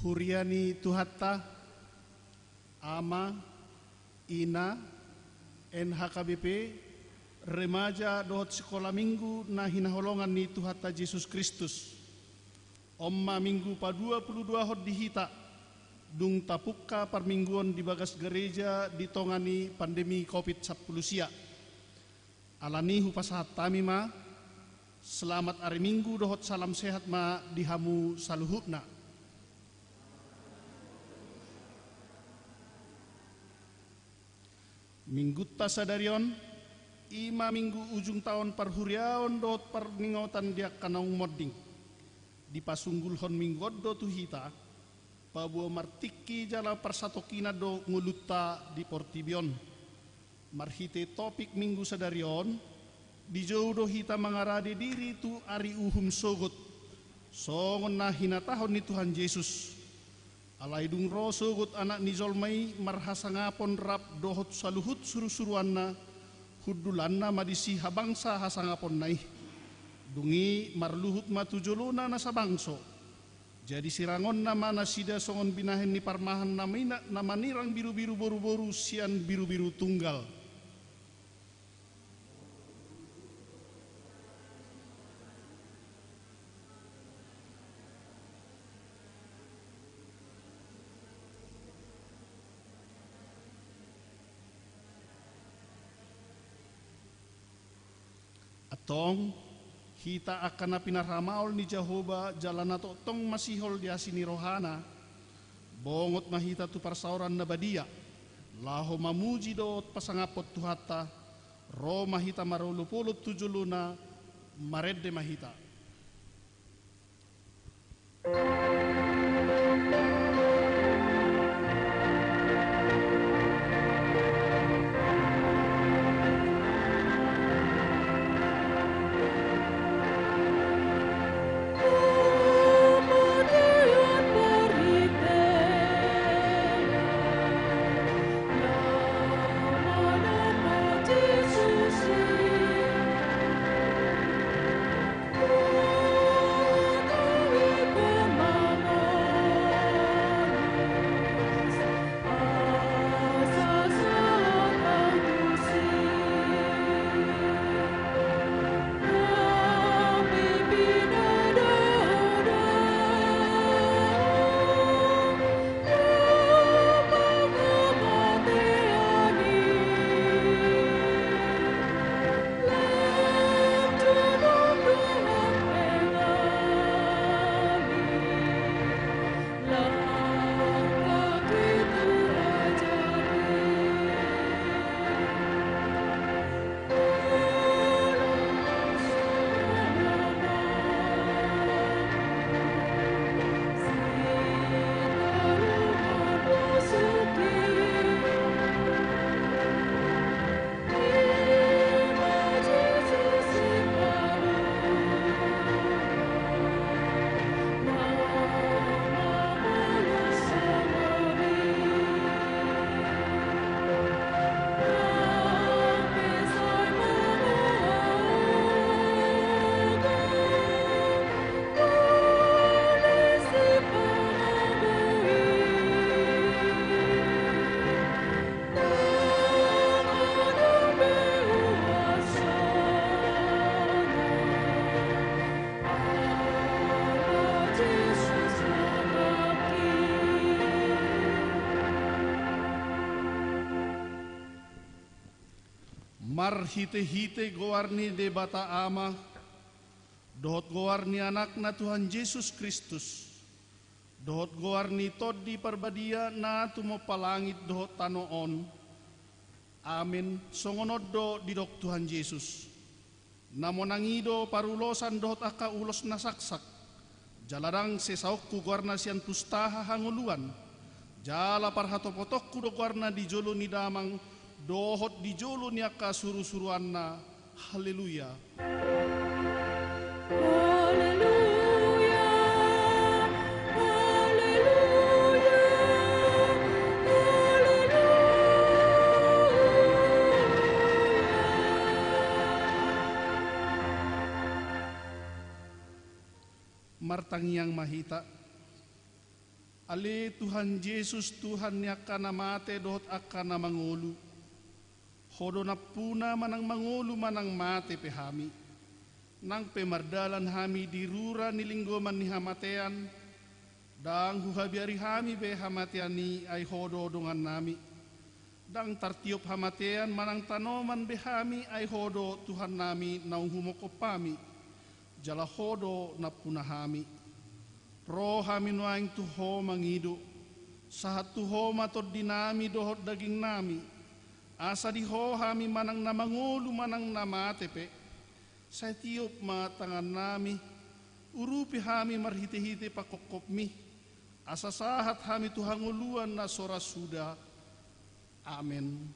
Huriani Tuhatta, Ama, Ina, NHKBP, remaja dohot sekolah minggu na hinaholongan ni Tuhatta Yesus Kristus. Omma minggu pa 22 hot dihita, dung tapukka parmingguan di bagas gereja ditongani pandemi COVID-19 sia. Alani hupasahat tami ma, selamat hari minggu dohot salam sehat ma dihamu saluhutna. Minggutta sadarion, ima minggu ujung tahun parhuriaon dot parningotan dia kanaung modding. Di pasunggulhon minggoddo tuhita, pabuo martiki jala persatokina do ngulutta di portibion. Marhite topik minggu sadarion, di jodoh hita mengarade diri tu ari uhum sogot. Songon na hinatahon ni Tuhan Yesus. Alaidung rosogut anak nizolmai marhasangapon rap dohot saluhut suru-suruanna hudulanna madisi habangsa hasangapon naih dungi marluhut matujuluna nasa bangso jadi sirangon nama nasida songon binahen ni parmahan namanirang biru-biru boru-boru sian biru-biru tunggal. Tong kita akan pinaramaol ni Jehovah jalan ato tong masihol di asini rohana bongot mahita tu parsauran na badia laho mamuji dot pasangapot tuhata ro mahita marulupulut tujuluna maredde mahita. Mar hite-hite goarni de bata ama, dohot goarni anakna Tuhan Yesus Kristus, dohot goarni todi parbadia na tumo palangit dohot tanoon, amin songonoddo didok Tuhan Yesus. Namonangido parulosan dohot aka ulos nasaksak, jaladang sesaokku goarna sian pustaha hanguluan, jala parhatopotokku do goarna di jolo ni damang, dohot di jolo ni aka suru-suruanna. Haleluya. Haleluya. Haleluya. Haleluya. Martangiang mahita Ale Tuhan Yesus Tuhan yakana mate dohot akana mangolu. Hodo na puna manang mangolu manang mate pehami. Nang pemardalan hami dirura nilinggoman ni hamatean. Dang huhabiari hami be hamatean ni ay hodo dongan nami. Dang tartiop hamatean manang tanoman be hami ay hodo Tuhan nami naung humokopami. Jala hodo na puna hami. Roh hami nuaing tuho mangido. Sahat tuho matod dinami dohot daging nami. Asa diho hami manang namangulu manang namatepe. Sa tiop matangan nami. Urupi hami marhite-hite pakokop mi. Asa sahat hami tuhanguluan na sora suda. Amen.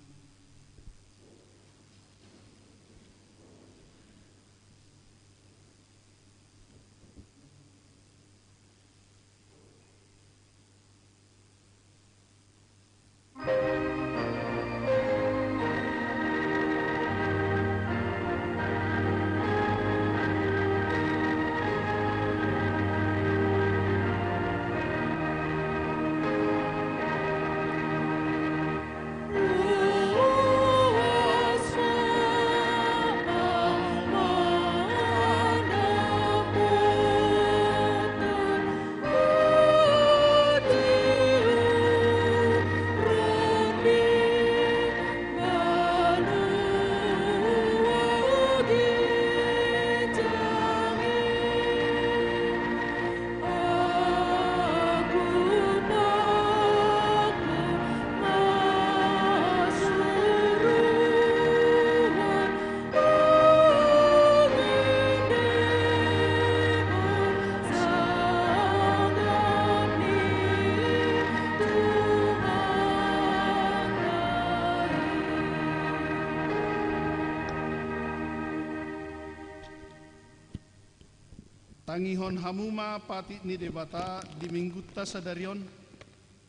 Tangihon hamuma pati ni debata di minggutta sadarion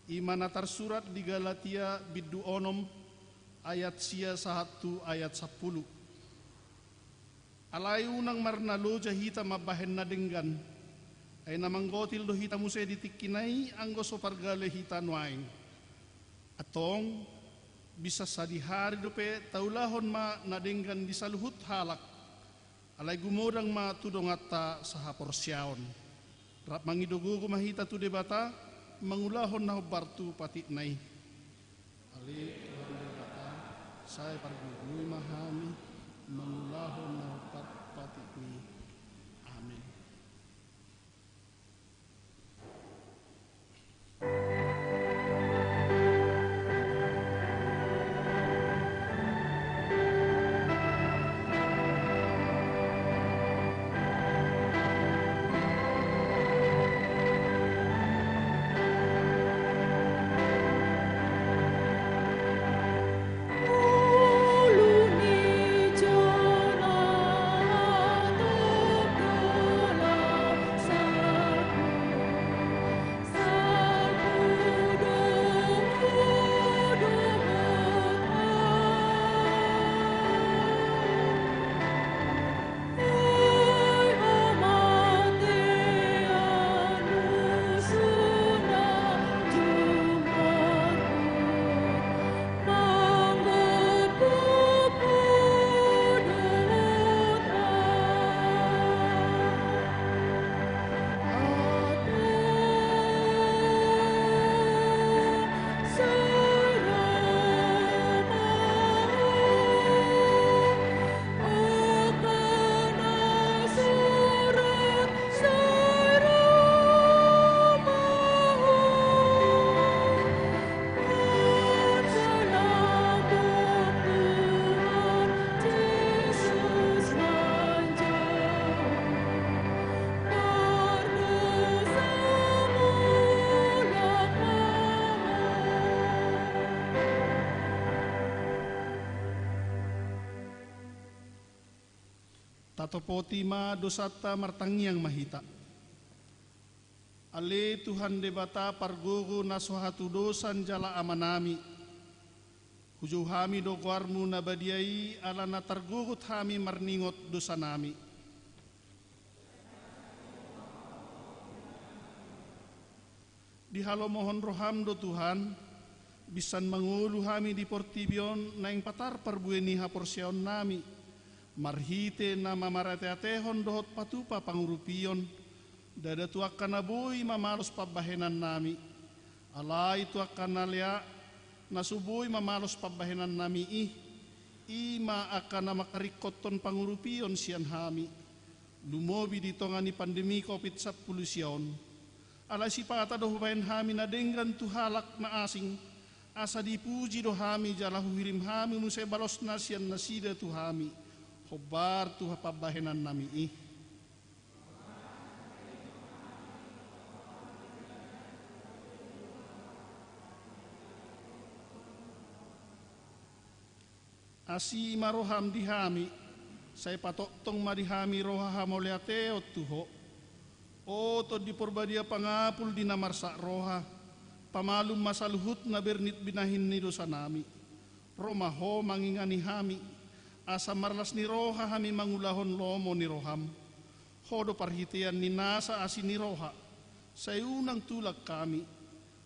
imanatar surat di Galatia biddu onom ayat sia 1 ayat 10. Alayu nang marnalo jahita mabahen na denggan ay namanggotil do hita muse ditikinay anggo sopargale hita nuaing. Atong bisa sadihari dope taulahon ma nadenggan di saluhut halak. Alay gumodang matudong atta sa haporsyaon. Rap mangidugo mahita tu debata, mangulahon na bartu pati nay. Ali tuhan debata, saya pargugoy mahami, mangulahon na pati ni. Amen. Tatopoti ma dosata martangiang mahita. Ale Tuhan debata pargogo na sohatu dosan jala amanami. Hujo hami do guarmu nabadiai ala na targugut hami marningot dosa nami. Di halo mohon roham do Tuhan, bisan mangulu hami di portibion na ing patar parbueni haporsion nami. Marhite na mamarateatehon dohot patupa pangurupion, dada tu akan nabui mamalos pabahenan nami. Alai tu akan nalia nasubui mamalos pabahenan nami ima akan namakarikoton pangurupion sian hami. Lumobi di tongani pandemi COVID-19 sion. Alai si pata doh bahen hami na denggan tu halak na asing. Asa dipuji do hami jalahu hirim hami musai balos nasian nasida tu hami. Hobar tu pabahenan nami Asi maroham dihami, saya patotong madihami roha hamoleateo tuho. O to di porbadia pangapul di namarsa roha, pamalum masaluhut na bernit binahin ni dosa nami. Romaho mangingani hami, asa marlas ni roha hami mangulahon lomo ni roham. Hodo parhitian ni nasa asi ni roha, saya unang tulak kami,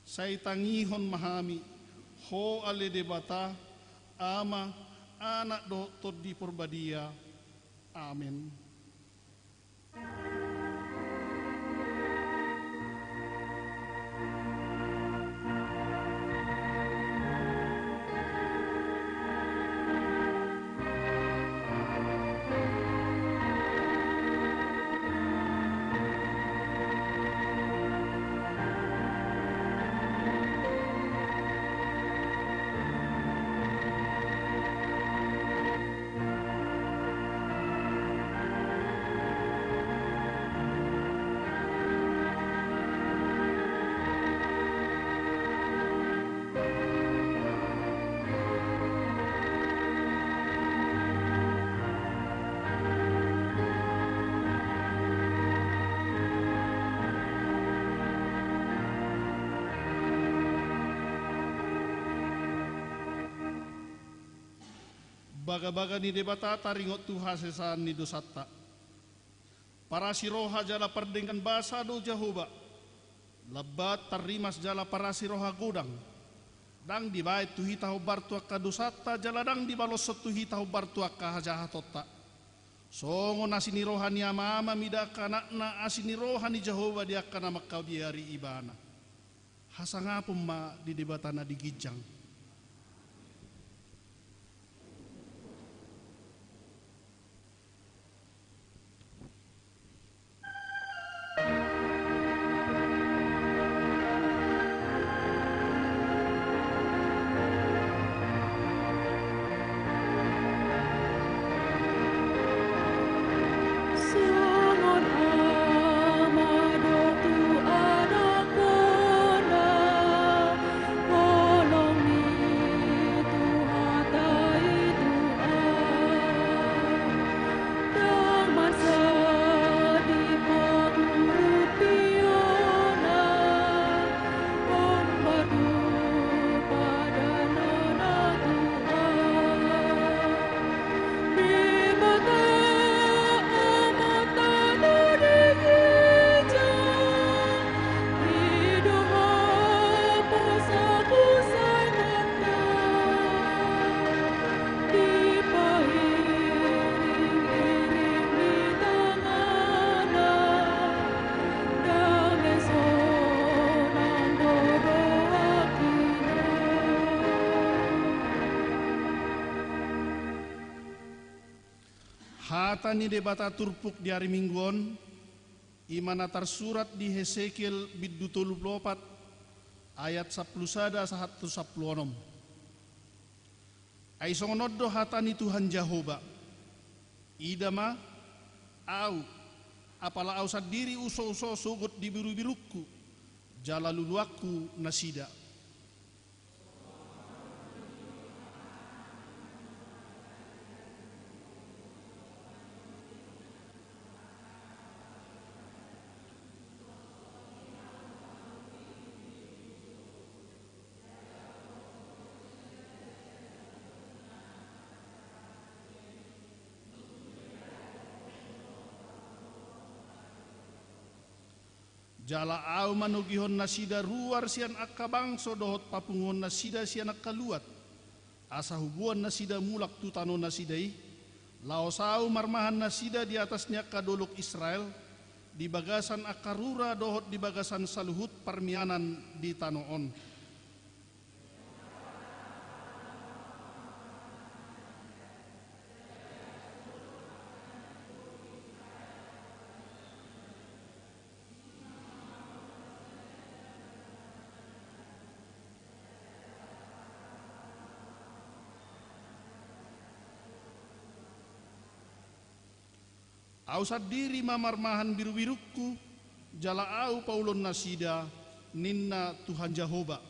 saya tangihon mahami, ho ale debata, ama, anak do tod di porbadia. Amin. Baga-baga ni debata taringot Tuhan sesan ni dosata. Para siroha jala perdengan basa do Jehovah. Lebat tarimas jala para siroha godang. Dang dibait tuhi tahu bartua ka dosata jala dang dibalos tuhi tahu bartua ka jahatota. Songo nasini rohani ama midaka na asini rohani Jehovah dia kana makau diari ibana. Hasangapun ma di debatana digijang. Sunod amado tu anak kona, holong ni tu hatai tu dang masa di pangrupiona, ombadu pada nana Hata ni debata turpuk di hari mingguon, imana tersurat di Hesekiel biddu 34 ayat 10 sada 116. Ai songonoddo hatani Tuhan Jehovah. Idama au apala au sadiri uso-uso sugut di biru-biruku jala luluaku nasida. Jala au manugihon nasida ruar sian akka bangso dohot papungon nasida sian akka luat. Asa hubuan nasida mulak tutano nasidai. Laos au marmahan nasida di atasnya kadolok Israel. Di bagasan akarura dohot di bagasan saluhut parmianan di tanoon. Ausad diri mamarmahan biru-birukku, jala au paulon nasida, ninna Tuhan Jehovah.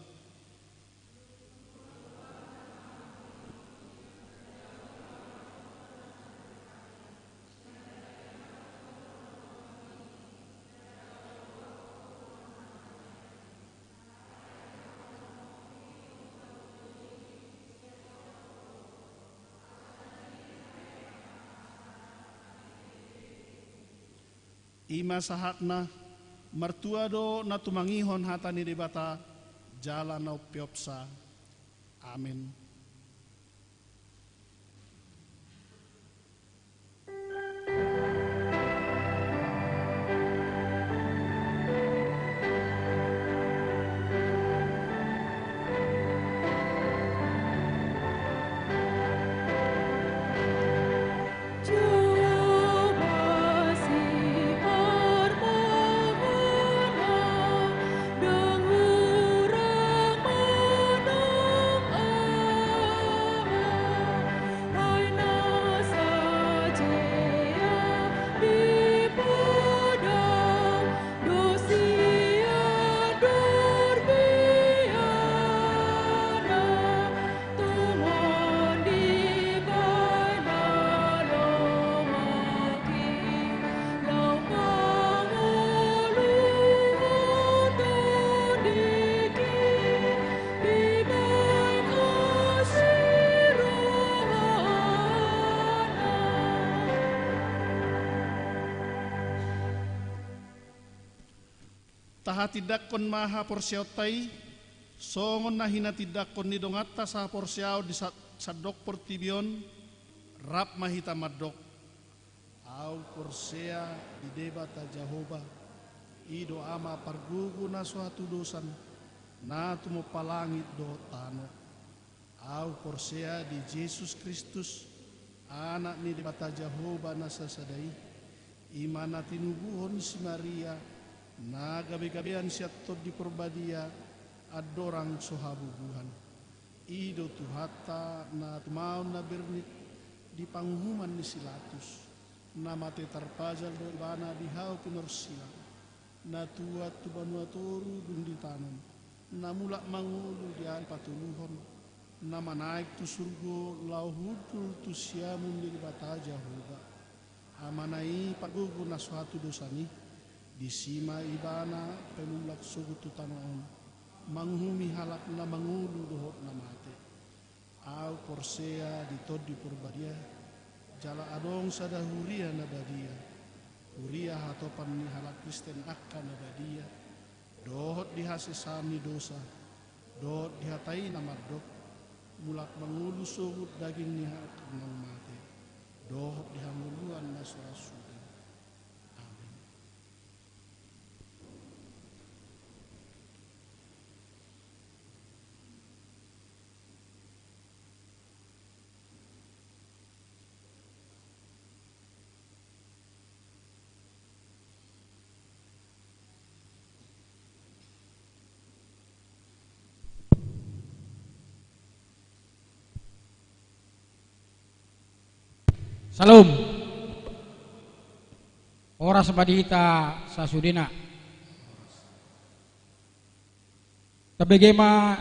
Ima sahakna mertua do na tumangihon hatani debata jala na piopsa. Amin. Taha tidakon maha porsiautai, songon na hina tidakon ni dongata sa porsiau di sadok portibion, rap mahita madok. Au porsea di debata Jehovah, ido ama pargugu na suatu dosan, na tumo palangit do tano. Au porsea di Yesus Kristus, anak ni debata Jehovah na sasadai, imana tinubuhon si Maria, na gabi-gabian siatot di perbadia adorang sohabubuhan. Ido tuhata na tumau na bernit di panghuman ni silatus. Na mate tarpajal do ibana di hau pinorsia. Na tuat tubanuatoru dung di tanon. Na mulak mangulu di alpatuluhon. Na manaik tu surgo lau hudul tu siamun di bata Jehovah. Amanai pagugu na suatu dosani. Di sima ibana pelulak sugutu tanoon manghumi halak na mangulu dohot na mate au porsea di todi purbadia jala adong sada huria na badia huria hatopan ni halak Kristen akka na badia dohot dihasesami dosa dohot dihatai na madok mulak mangulu sugut daging ni halak na mate dohot dihanguluan na surasu. Salam. Ora sabadita sasudina. Tabegema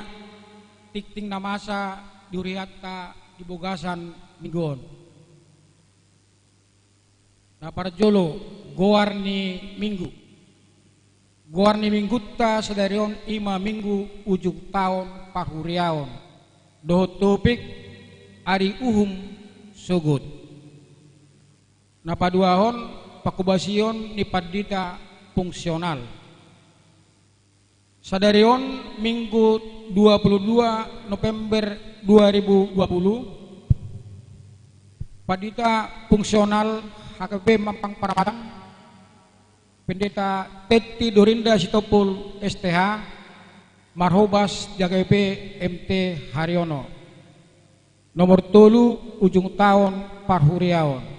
tikting namasa diuriatta di bogasan mingguon. Na parjolo goarni minggu. Goarni minggutta sedarion ima minggu ujung tahun pahuriaon. Dohot topik ari uhum sogot. Napaduahon pakubasion ni padita fungsional Sadarion Minggu 22 November 2020, Padita Fungsional HKBP Mampang Perapatan, Pendeta Teti Dorinda Sitopul STH, Marhobas JKP MT Haryono. Nomor tolu ujung tahun Parhuriaon.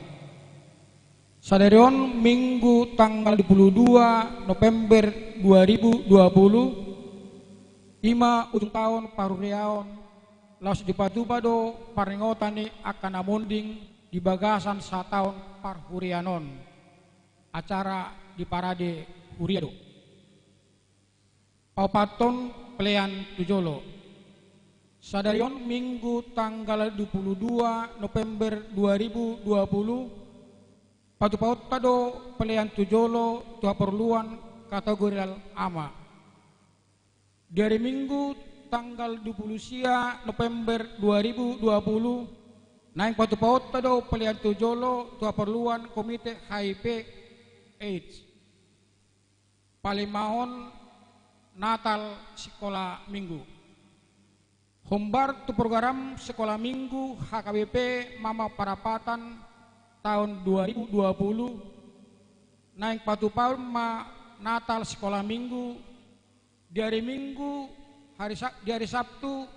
Sadarion Minggu tanggal 22 November 2020, 5 ujung tahun Parhuriaon, laos dipatubado paringotani akan amunding di bagasan satahun Parhurianon. Acara di Parade Huriado. Paupaton Pelean Tujolo. Sadarion Minggu tanggal 22 November 2020, Patupaut tado Pelean Tujolo tua perluan kategorial ama. Dari Minggu tanggal 20 sia November 2020, naik Patupaut tado Pelean Tujolo tua perluan Komite HIV AIDS. Palimahon Natal Sekolah Minggu. Hombar tu program Sekolah Minggu HKBP Mama Parapatan tahun 2020, naik patu palma Natal Sekolah Minggu di hari Minggu di hari Sabtu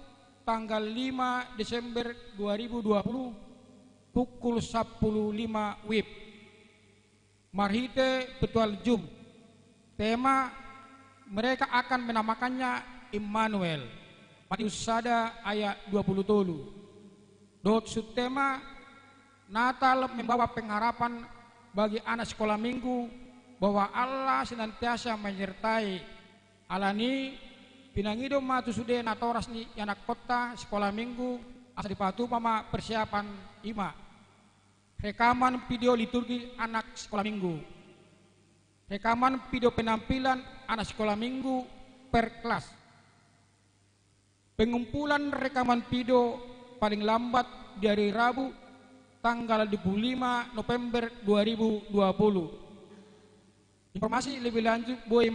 tanggal 5 Desember 2020 pukul 10.05 WIB. Marhite Betual Jum. Tema mereka akan menamakannya Immanuel. Matius Sada ayat 20 tolu. Dot subtema Natal membawa pengharapan bagi anak sekolah minggu bahwa Allah senantiasa menyertai. Alani pinangido matu sude natoras ni anak kota sekolah minggu asa dipatu pama persiapan ima. Rekaman video liturgi anak sekolah minggu. Rekaman video penampilan anak sekolah minggu per kelas. Pengumpulan rekaman video paling lambat dari Rabu tanggal 25 November 2020. Informasi lebih lanjut boleh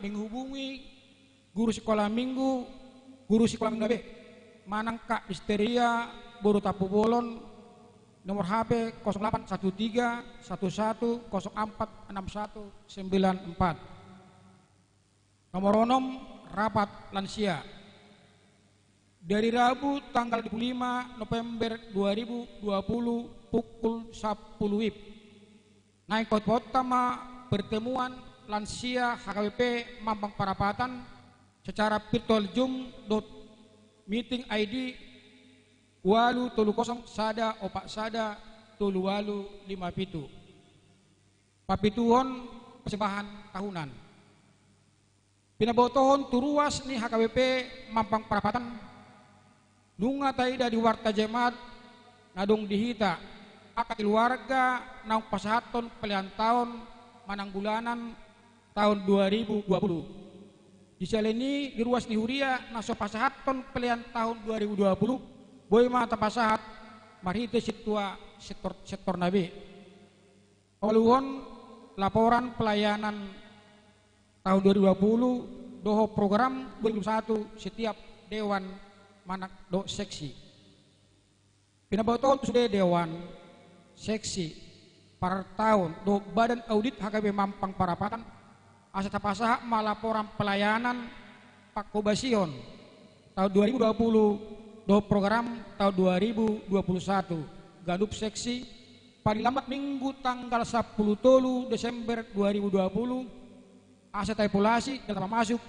menghubungi guru sekolah minggu, guru sekolah minggu Manangka Histeria Boru Tapu Bolon, nomor HP 0813 11 04 61 94. Nomor onom rapat lansia. Dari Rabu tanggal 25 November 2020 pukul 10 WIB. Naik kota pertemuan lansia HKBP Mampang Parapatan secara virtual Zoom meeting ID walu tolu kosong sada opak sada tolu walu 57. Papituhon persembahan tahunan. Pinabotohon turuas ni HKBP Mampang Parapatan nunga taida di warta jemaat nadong dihita akad keluarga naung pasahaton pelian tahun manang bulanan tahun 2020. Disaleni di ruas ni huria naso pasahaton pelian tahun 2020 boy mata pasahat marhite situa sektor nabi. Oluhon laporan pelayanan tahun 2020 doho program 2021 setiap dewan manak do seksi. Pinabotohon sudah dewan seksi per tahun do badan audit HKB Mampang Parapatan asa tapasaha malaporan pelayanan Pak Kobasion tahun 2020 do program tahun 2021 gadup seksi paling lambat minggu tanggal 10 tolu Desember 2020 asa taipulasi dalam masuk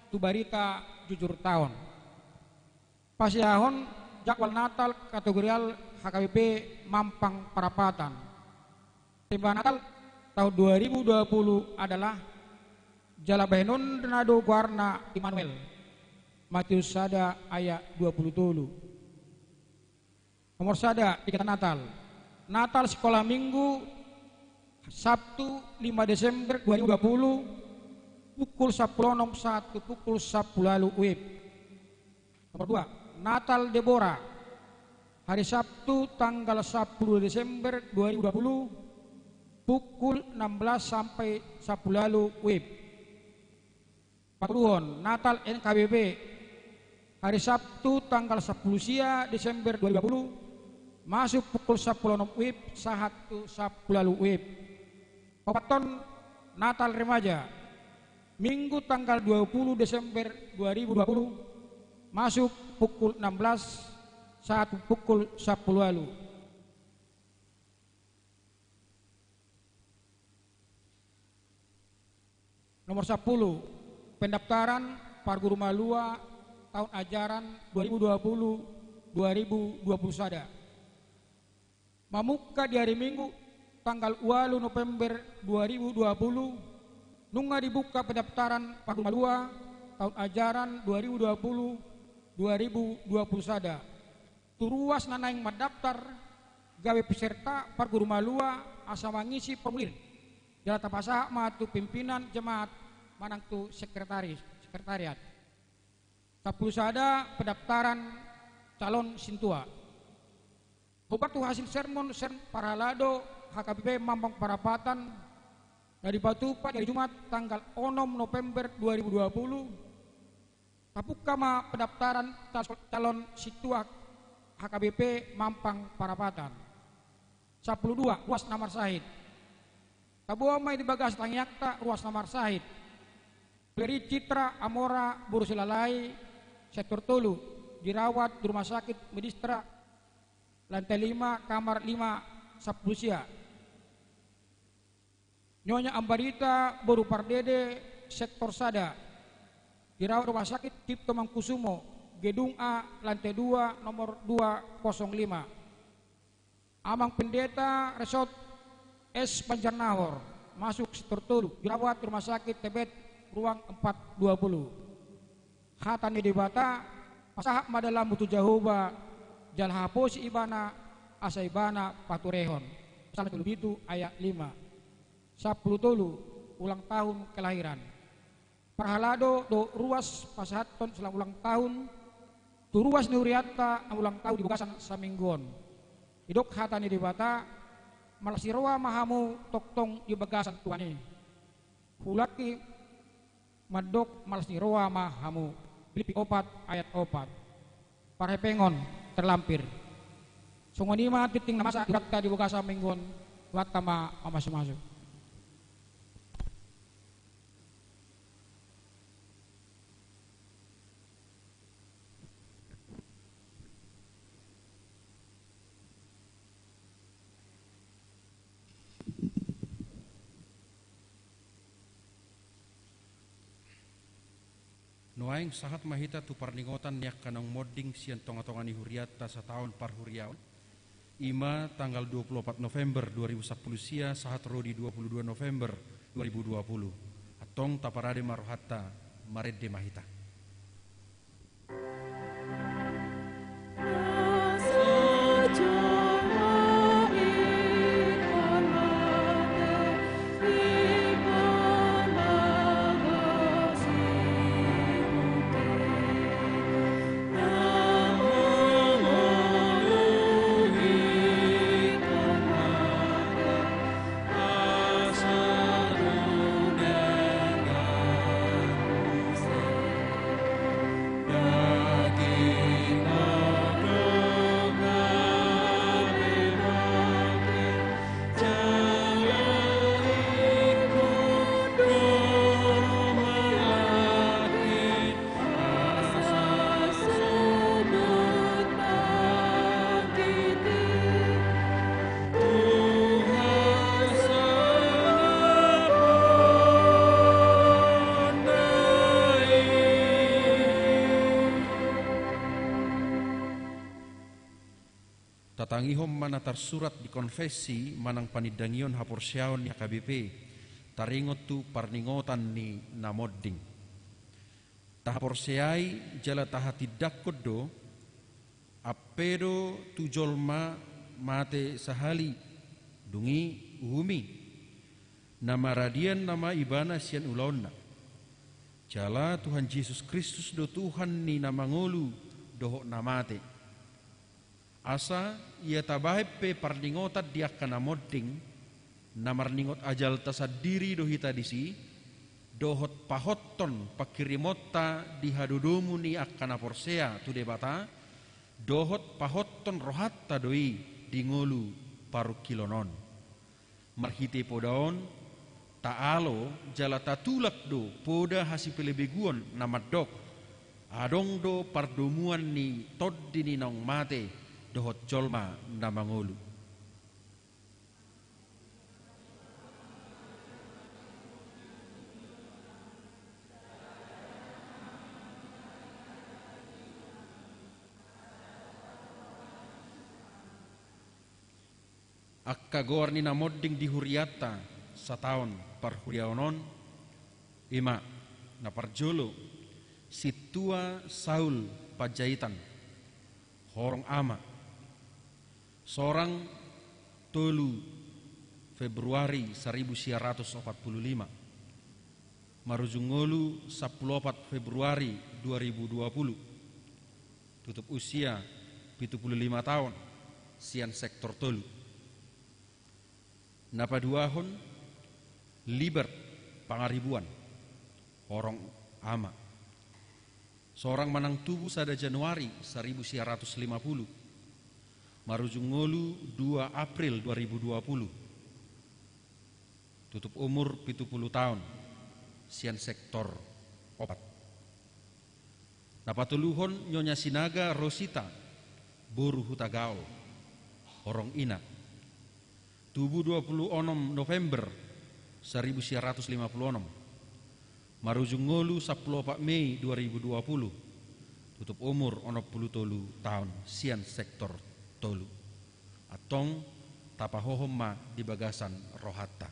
tu barita jujur tahun. Pasiahon jadwal Natal kategorial HKBP Mampang Parapatan. Tema Natal tahun 2020 adalah Jalabenon Renado Guarna Immanuel. Matius Sada ayat 20 tolu. Nomor sada ikatan Natal. Natal sekolah minggu Sabtu 5 Desember 2020 pukul 10.01 pukul 10 WIB. Nomor 2 Natal Deborah hari Sabtu tanggal 10 Desember 2020 pukul 16 sampai 10 WIB. Patuhon Natal NKBP hari Sabtu tanggal 10 Desember 2020 masuk pukul 10.06 WIB sahatu 10 lalu WIB. Papaton Natal Remaja Minggu tanggal 20 Desember 2020 masuk pukul 16 saat pukul 10 lalu. Nomor 10, pendaftaran Parguru Malua tahun ajaran 2020-2021 sada. Mamuka di hari Minggu tanggal 8 November 2020 nunga dibuka pendaftaran Parguru Malua tahun ajaran 2020-2021 sada. Turuas nanaing mendaftar gawe peserta Parguru Malua asa mangisi formulir jala tapasa matu pimpinan jemaat manang tu sekretariat. 10 sada pendaftaran calon sintua. Obat tu hasil sermon Parhalado HKBP Mampang Parapatan dari Batupa dari Jumat tanggal 6 November 2020. Tapukama pendaftaran calon situa HKBP Mampang Parapatan. 12 ruas namar sahid. Tabuah may dibagas tangyakta ruas namar sahid. Beri Citra Amora Burusilalai sektor Tolu dirawat di rumah sakit Medistra lantai 5 kamar 5 Saplusia. Nyonya Ambarita Boru Pardede sektor Sada dirawat rumah sakit Cipto Mangkusumo gedung A lantai 2 nomor 205. Amang Pendeta Resort S Banjarnahor masuk sektor Tolu dirawat di rumah sakit Tebet ruang 420. Hatani dibata pasahak madalam mutu jahoba jalhapo si ibana asa ibana paturehon. Salah itu ayat 5. 10 tolu ulang tahun kelahiran. Parhalado do ruas pasahaton selang ulang tahun tu ruas niuriata ulang tahun di Bagasan Saminggon. Idok hatani dibata malasiroa mahamu toktong di Bagasan tuani. Hulaki madok malasiroa mahamu. Filipi 4 ayat 4. Parepengon terlampir. Sungonima titing namasa diratta di Bagasan Minggon. Watama masuk-masuk. Noaing sahat mahita tu parningotan yak kanang modding sian tonga-tongani huriata sa tahun parhuriaon. Ima tanggal 24 November 2010 sia sahat rodi 22 November 2020. Atong taparade marohata maredde mahita. Tatangihom manatar surat di konfesi manang panidangion haporsyaon ni HKBP taringot tu parningotan ni namodding. Tahaporsyai jala tahatidak kodo apedo tujolma mate sahali dungi uhumi nama radian nama ibana sian ulaonna. Jala Tuhan Yesus Kristus do Tuhan ni nama ngolu dohok namate. Asa ia tabahepe parningotat dia kana modding namarningot ajal tasadiri dohita disi dohot pahotton pakirimota di hadudomu ni akkana porsea tu debata dohot pahotton rohatta doi di ngolu paru kilonon marhite podaon taalo jala tatulak do poda hasi pelebeguon namadok adong do pardomuan ni toddi ni nong mate dohot jolma namangolu. Akka goar ni namodding di huriata sataon par huriaonon ima na parjolo situa Saul Pajaitan horong ama seorang tolu Februari 1945 marujungolu 14 Februari 2020 tutup usia 75 tahun sian sektor tolu napaduahon Libert Pangaribuan horong ama seorang manang tubuh sada Januari 1950 marujungolu 2 April 2020 tutup umur 70 tahun sian sektor opat napatuluhon Nyonya Sinaga Rosita Boru Hutagaol horong ina tubuh 26 November 1956 marujungolu 14 Mei 2020 tutup umur 63 tahun sian sektor tolu atong tapahohoma di bagasan rohatta.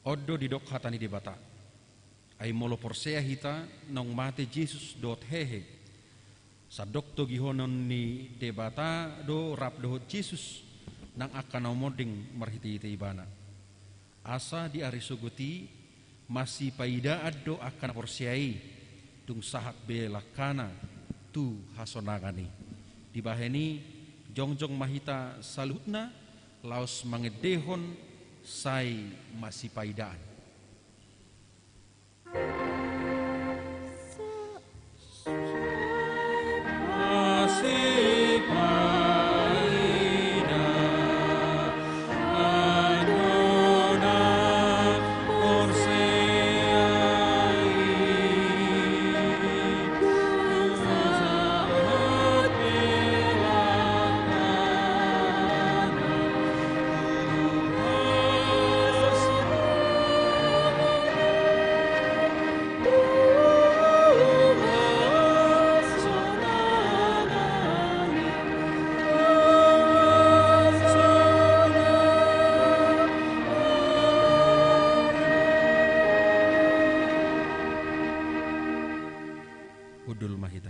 Oddo di dok hatani debata ai molo porsea hita nong mate Jesus dot hehe sadok to gihonon ni debata do rap dohot Jesus nang akan omoding marhiti ite ibana asa di arisogoti masih paida addo akan porseai tung sahak belakana tu hasonagani dibaheni jongjong mahita salutna laos mangedehon sai masih paidaan. Udul Mahita.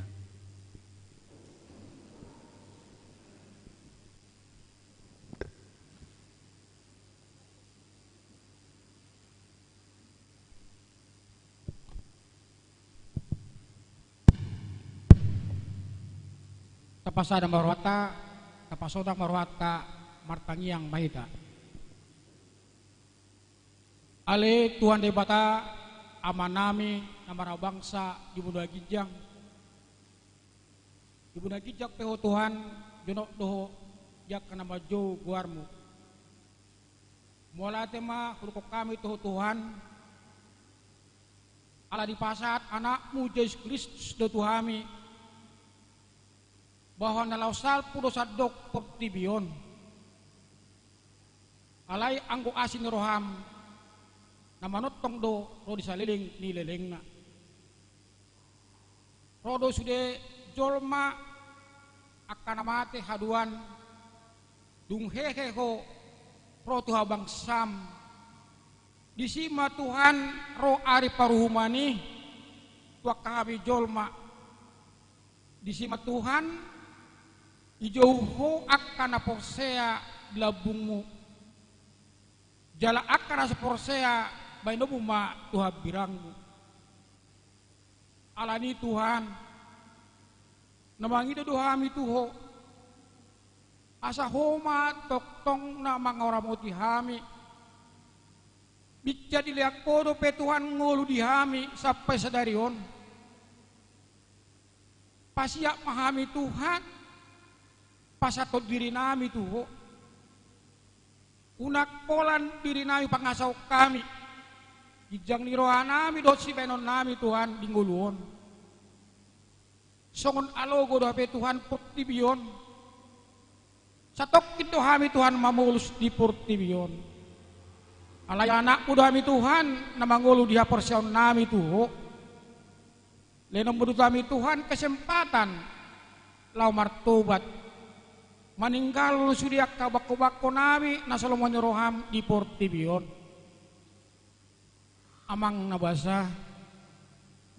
Tapasada marwata, tapasoda marwata, martangiang Mahita. Ale Tuhan debata amanami namara bangsa di Bunda Gijang. Di Bunda Gijak peho Tuhan jonok doho jak kana majo guarmu. Mola tema huruk kami tuh Tuhan. Ala di pasat anakmu Yesus Kristus do Tuhami. Bahwa nalau salpu dosa dok pertibion. alai anggo asin roham namanotong do ro disaliling ni lelengna rodo sude jolma akan mate haduan dung heheho ro tuha bangsam disima Tuhan ro ari paruhumani tua kami jolma disima Tuhan ijauho akan aposea labungmu jala akan asaporsea bainomu ma tuha birangmu alani Tuhan namangido dohami tuho asa homa toktong na mga oramoti hami bitja diliakodo pe Tuhan ngulu dihami sampai sadarion pasiak mahami Tuhan pasatot diri nami tuho unak polan diri nami pangasaw kami gijang nirohan nami dot si benon nami Tuhan dinguluon songon alogo do pe Tuhan puttibion satok itu kami Tuhan mamulus di purtibion alay anak muda kami Tuhan na mangulu di porsion nami tuho lenong muda kami Tuhan kesempatan lau martobat maninggal sudiak kabako-bako nami na Solomon roham di purtibion amang nabasa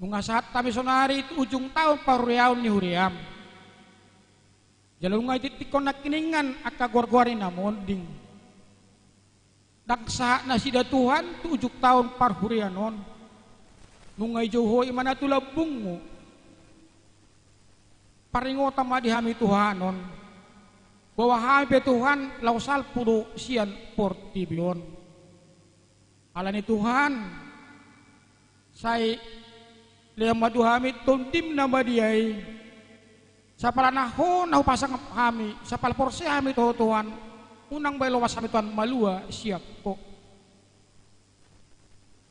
bunga saat kami sonari itu ujung tahun paruriaun ni huriam jalur ngay titikon na kiningan akka gorgori na monding daksa na sida Tuhan tu ujuk tahun parhurianon nung ngay joho imana tulabung mo paringo tama di hami Tuhanon bahwa hami pe Tuhan lausal pudo sian portibion alani Tuhan say liyang maduhami tuntim na madiyay sa pala naho pasang kami sa pala porse kami Tuhan unang baylawas kami Tuhan malua siap po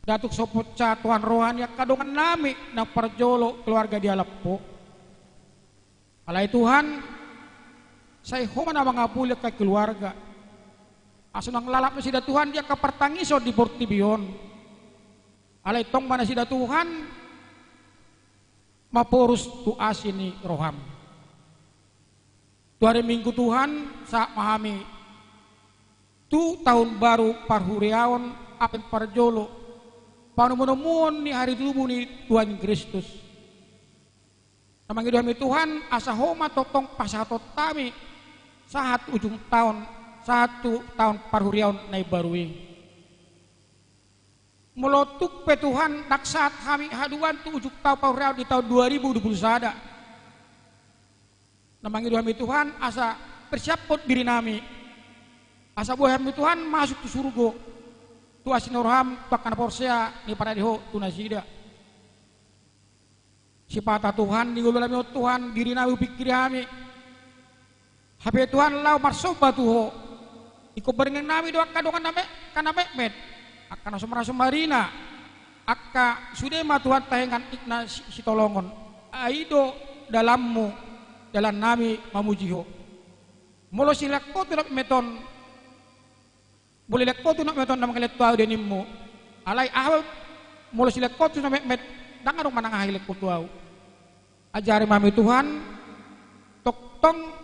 datuk sopot sa Tuhan rohani kadungan nami ng parjolo keluarga di alap po alay Tuhan say homa na mga bulik kay keluarga aso nang lalap na sida Tuhan dia kapartangiso di portibion alay tong mana sida Tuhan mapurus tu asini roham tu hari Minggu Tuhan saat mahami tu tahun baru parhuriaon apen parjolo panumunumuon ni hari tubuh ni Tuhan Kristus namang idahami Tuhan asa homa totong pasatot tami saat ujung tahun 1 tahun parhuriaon na ibarui melotuk pe Tuhan daksat kami haduan tu ujuk tahun parhuriaon di tahun 2021 namang idahami Tuhan asa persiapot diri nami asa buah kami Tuhan masuk ke surga tu asinurham tu akan porsea ni para diho tu nasida sipata Tuhan di gulami Tuhan diri nami pikir kami hape Tuhan lau marsoba tuho iko berengang nami doa kadongan name kana mekmet akan sumara-sumarina akka sudema Tuhan tahengan ikna sitolongon aido dalammu dalam nami mamujiho molo silak ko tu nak meton boleh lek ko tu nak meton nam kalet tau denimmu alai ahal molo silak ko tu nak met dangarong manang ahilek ko tuau ajari mami Tuhan toktong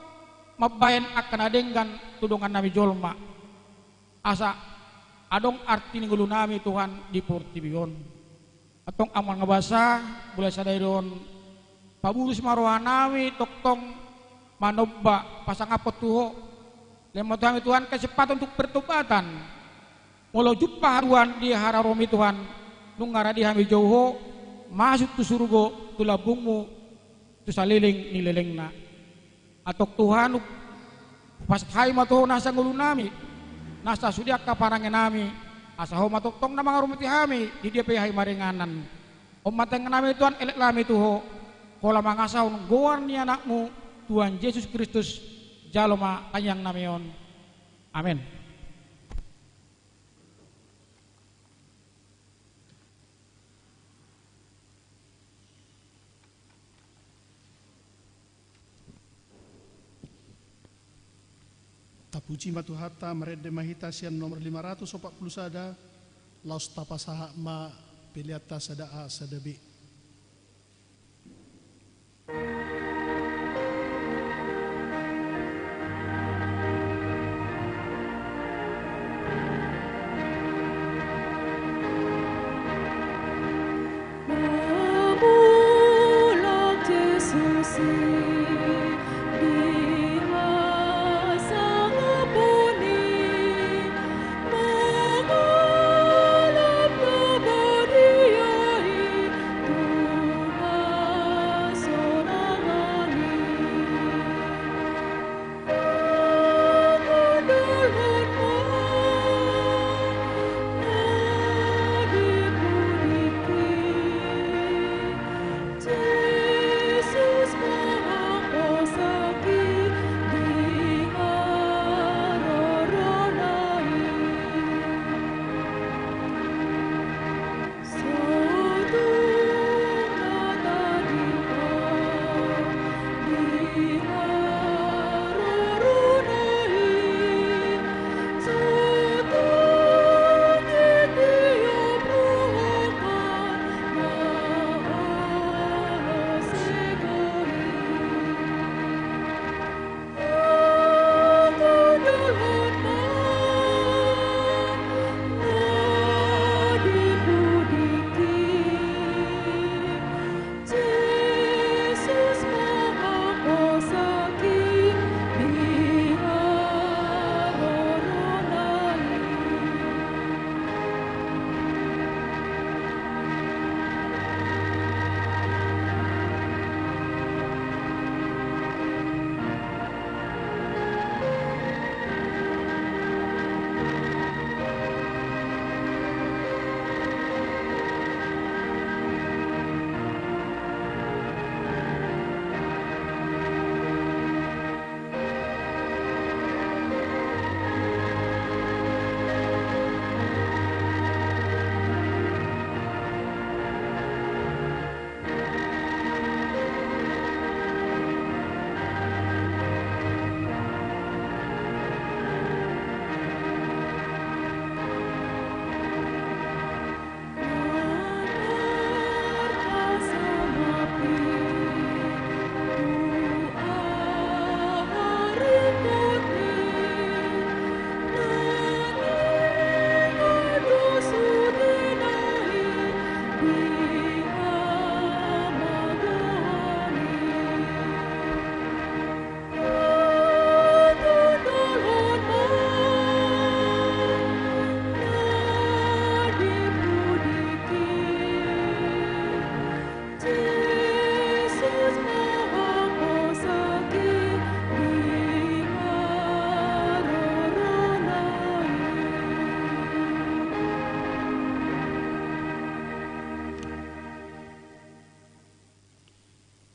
mabayan akan adenggan tudungan nami jolma asa adong arti ninggulu nami Tuhan di portibion atong amal ngabasa boleh sadairon pabulus maroha nami toktong manobba pasang apot tuho lemot kami Tuhan kesempatan untuk bertobatan mulo jumpa haruan di hararomi Tuhan nung ngaradi kami jauho masuk tu surga tu labungmu tu saliling nilelengna atok Tuhan pas hai matuho nasa ngulu nami nasa sudiak kaparangan nami asa ho matoktong na mga rumiti kami di dia pe hai maringanan umateng nami Tuhan elek lami tuho kola mangasaw ng gawar ni anakmu Tuhan Yesus Kristus jaloma kanyang namion. Amen. Tapu Puji matuhata merede mahita sian nomor 540 sada, laus tapasaha ma peliata sada A sada B.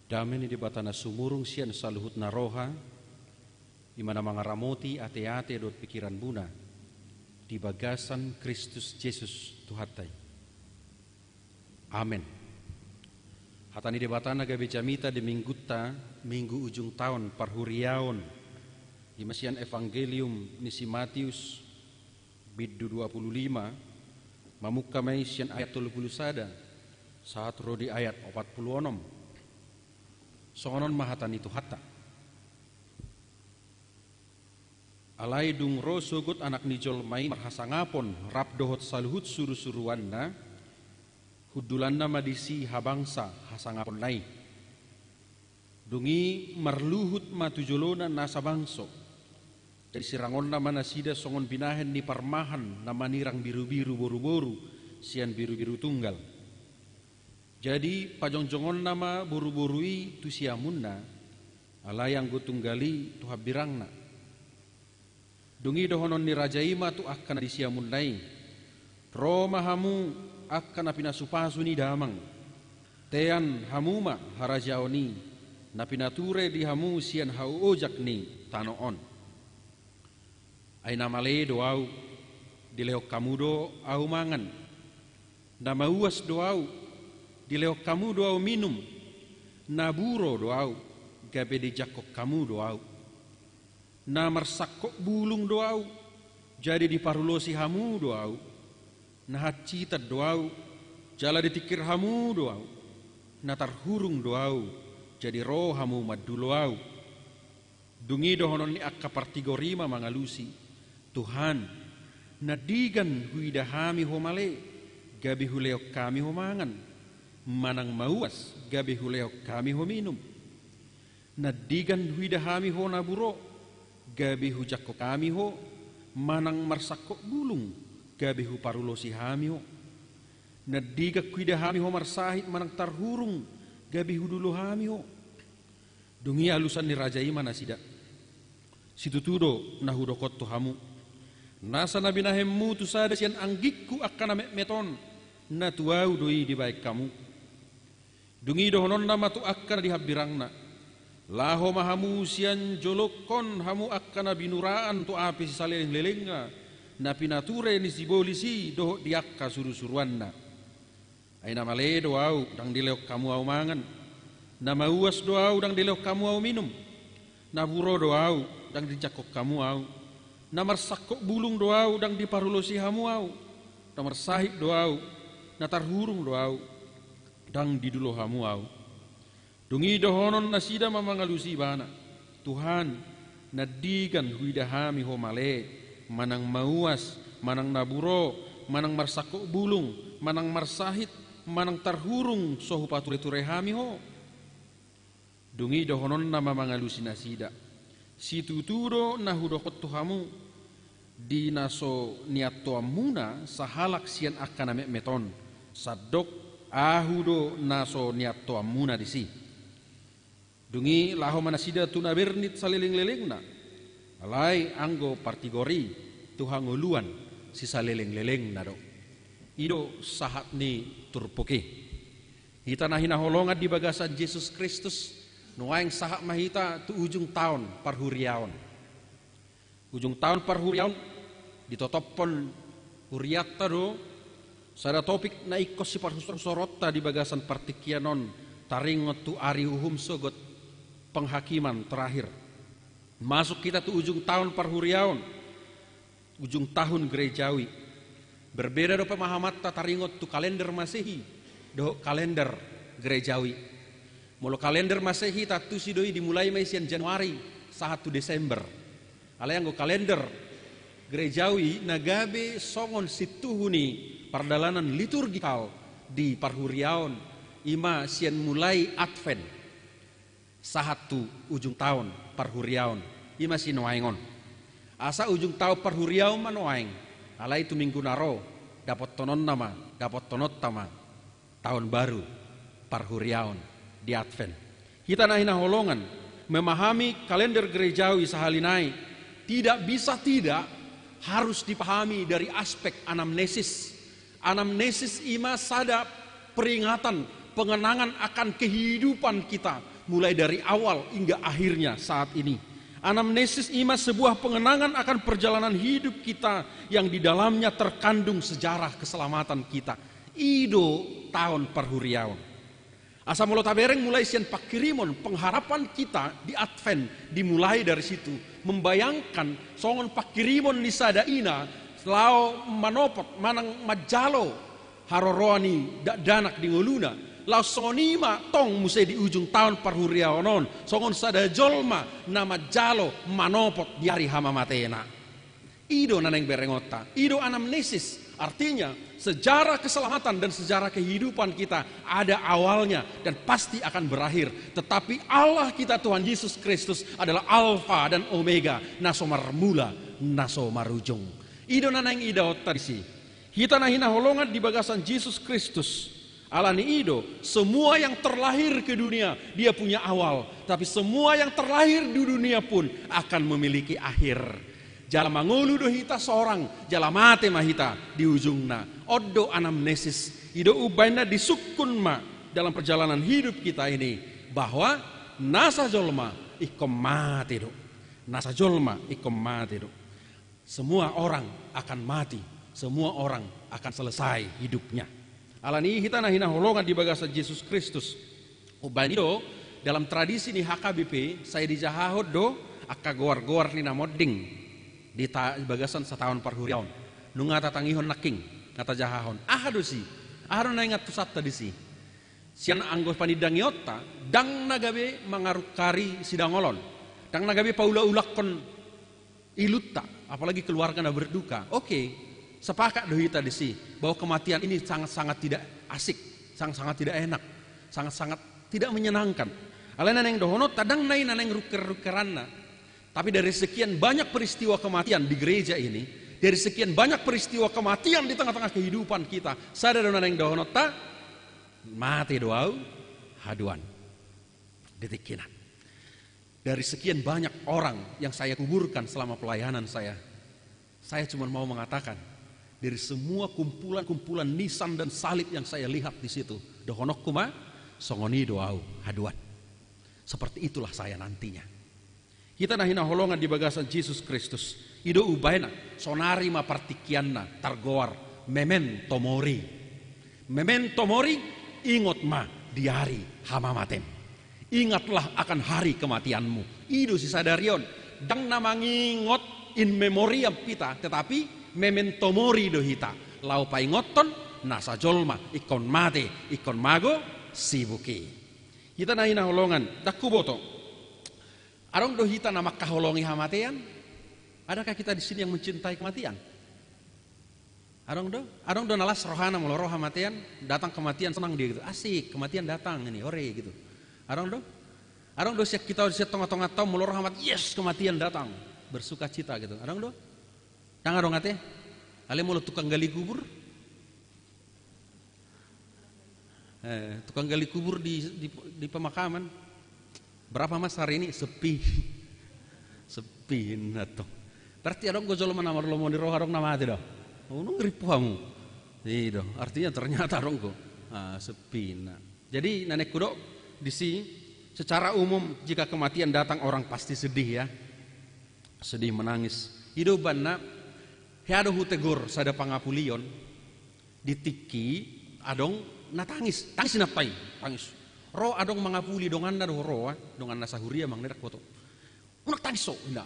Dameni di batana sumurung sian saluhut naroha, imana mangaramoti ate-ate dot pikiran buna, di bagasan Kristus Yesus Tuhatai. Amin. Hatani di batana gabe jamita di minggutta, minggu ujung tahun parhuriaon, di masian evangelium nisi Matius, biddu 25, mamuka mai sian ayat 30 sada, saat rodi ayat 46. Songonon mahatan itu hatta. Alai dung ro sugut anak nijol main marhasangapon rap dohot saluhut suru-suruanna hudulanna madisi habangsa hasangapon nai. Dungi marluhut matujolona nasa bangso. Dari sirangon nama nasida songon binahen ni parmahan nama nirang biru-biru boru-boru sian biru-biru tunggal. Jadi pajongjongon nama buru-burui tu siamunna alayang gutunggali tu habirangna. Dungi dohonon ni rajaima tu akan di siamunnai. Roma hamu akan apina supasu ni damang. Tean hamuma harajaoni napinature di hamu sian hau ojak ni tanoon. Ay namale doau dileok kamudo au mangan. Nama uas doau dileok kamu doau minum, naburo doau gabe di jakok kamu doau. na marsakko bulung doau, jadi diparulosi hamu doau, na hacita doau, jala ditikir hamu doau, na tarhurung doau, jadi roh hamu maduloau. Dungi dohonon ni akka partigorima mangalusi, Tuhan, nadigan huidahami homale, gabi huleok kami homangan, manang mauas gabi huleok kami hominum. Nadigan huidahami ho naburo, gabi hujakko kami ho, manang marsakko bulung, gabi hu parulosi hami ho. Nadigak huidahami ho marsahit manang tarhurung, gabi hudulu hami ho. Dungi alusan ni Raja Ima nasida. Situtudo nahudokot to hamu. Nasa nabi nahemmu tu sada sian anggikku akan meton na tuau doi di baik kamu. Dungi dohonon nama tu akan dihabirangna. Laho mahamu sian jolokon hamu akan binuraan tu api saleng lelengna. Na pinature ni sibolisi doh diakka suru-suruanna. Aina male doau dang dileok kamu au mangan. Nama uas doau dang dileok kamu au minum. Na buro doau dang dicakok kamu au. Namar sakok bulung doau dang diparulosi hamu au. Namar sahib doau, natar hurung doau, dang didulo hamu au. Dungi dohonon nasida mamangalusi bana. Tuhan, nadigan huidahami homale, manang mauas, manang naburo, manang marsakok bulung, manang marsahit, manang tarhurung sohu pature-ture hami ho. Dungi dohonon nama mangalusi nasida. Situturo nahudokot tuhamu di naso niato amuna sahalak sian akan ame meton sadok ahudo naso niato amuna disi. Dungi laho manasida tuna bernit saliling-lelengna alai anggo partigori tuhang uluan si saleleng-leleng nado. Ido sahat ni turpoke. Hita nahina holongan di bagasan Yesus Kristus. Nuaing sahak mahita tu ujung tahun parhuriaon. Ujung tahun parhuriaon ditotopon huriatta do sada topik na ikos si parsorota di bagasan partikianon taringot tu ari uhum sogot penghakiman terakhir. Masuk kita tu ujung tahun parhuriaon. Ujung tahun gerejawi. Berbeda do pemahamat taringot tu kalender Masehi do kalender gerejawi. Molo kalender Masehi tatu sidoi dimulai maisian Januari 1 Desember. Alayanggo kalender gerejawi nagabe songon situhuni pardalanan liturgikal di parhuriaon ima sian mulai Advent. Sahatu ujung tahun parhuriaon ima sinoaingon. Asa ujung tahun parhuriaon manoaing. Alai itu minggu naro dapat tonon nama, dapat tonot tama tahun baru parhuriaon di Advent. Kita nahina holongan memahami kalender gerejawi sahalinai tidak bisa tidak harus dipahami dari aspek anamnesis. Anamnesis ima sada peringatan pengenangan akan kehidupan kita mulai dari awal hingga akhirnya saat ini. Anamnesis ima sebuah pengenangan akan perjalanan hidup kita yang di dalamnya terkandung sejarah keselamatan kita. Ido tahun parhuriaon. Asa molo tabereng mulai sian pakirimon pengharapan kita di Advent dimulai dari situ membayangkan songon pakirimon ni sadaina lao manopot manang majalo haroroani danak di ngoluna lao sonima tong musai di ujung tahun parhuriaonon songon sada jolma nama jalo manopot di hari hama matena. Ido naneng berengota, ido anamnesis. Artinya sejarah keselamatan dan sejarah kehidupan kita ada awalnya dan pasti akan berakhir. Tetapi Allah kita Tuhan Yesus Kristus adalah Alfa dan Omega, naso marmula, naso marujung. Ido nanang ida otarisi. Kita nahina holongan di bagasan Yesus Kristus. Alani ido, semua yang terlahir ke dunia dia punya awal, tapi semua yang terlahir di dunia pun akan memiliki akhir. Jala mangulu do hita seorang, jala mate mahita di ujungna. Odo anamnesis, ido ubaina disukun ma dalam perjalanan hidup kita ini bahwa nasa jolma ikom mati do, nasa jolma ikom mati do. Semua orang akan mati, semua orang akan selesai hidupnya. Alani hita nahina holongan di bagasan Yesus Kristus. Ubaina do dalam tradisi ni HKBP saya dijahahod do akka goar-goar ni namodding di bagasan setahun parhuriaon nungata tangihon naking ngata jahahon ahado na ingat pusat tadi si sian anggos panidang yotta dang nagabe mangarukari sidangolon dang nagabe paula-ulakon ilutta apalagi keluarga na berduka. Oke, sepakat dohita di si bahwa kematian ini sangat-sangat tidak asik, sangat-sangat tidak enak, sangat-sangat tidak menyenangkan. Alena neng dohono tadang nai naneng ruker-rukeranna. Tapi dari sekian banyak peristiwa kematian di gereja ini, dari sekian banyak peristiwa kematian di tengah-tengah kehidupan kita, sadar naneng dohono ta mati doau haduan detikinan. Dari sekian banyak orang yang saya kuburkan selama pelayanan saya cuma mau mengatakan dari semua kumpulan-kumpulan nisan dan salib yang saya lihat di situ, dohonok kuma songoni doau haduan. Seperti itulah saya nantinya. Kita nahina holongan di bagasan Yesus Kristus. Ido ubaina sonari ma partikianna targoar memento mori. Memento mori ingot ma di hari hamamatem. Ingatlah akan hari kematianmu. Ido si sadarion dang namangingot in memoriam pita, tetapi memento mori dohita. Lau paingoton nasa jolma ikon mate ikon mago sibuki. Kita nahina holongan dakuboto. Arong dohita nama kaholongi hamatean. Adakah kita di sini yang mencintai kematian? Arong do nalas rohana muloro hamatean, datang kematian senang dia gitu. Asik, kematian datang ini, ore gitu. Arong do siap kita siap tengah-tengah tahun muloro hamat, yes kematian datang, bersuka cita gitu. Arong do? Jangan dong ate. Ale mulut tukang gali kubur. Tukang gali kubur di pemakaman. Berapa mas hari ini? Sepi nato. Berarti adong gojol mana marlo mau diroh adong nama ati dah. Unung ripuhamu. Itu artinya ternyata adong go sepi. Jadi nenek kudo di sini secara umum jika kematian datang orang pasti sedih ya. Sedih menangis. Hidup banna heado hutegur sada pangapulion ditiki adong natangis napai tangis ro adong mangapuli dongan na roa dongan na sahuria mang nerak foto unak tangis so inda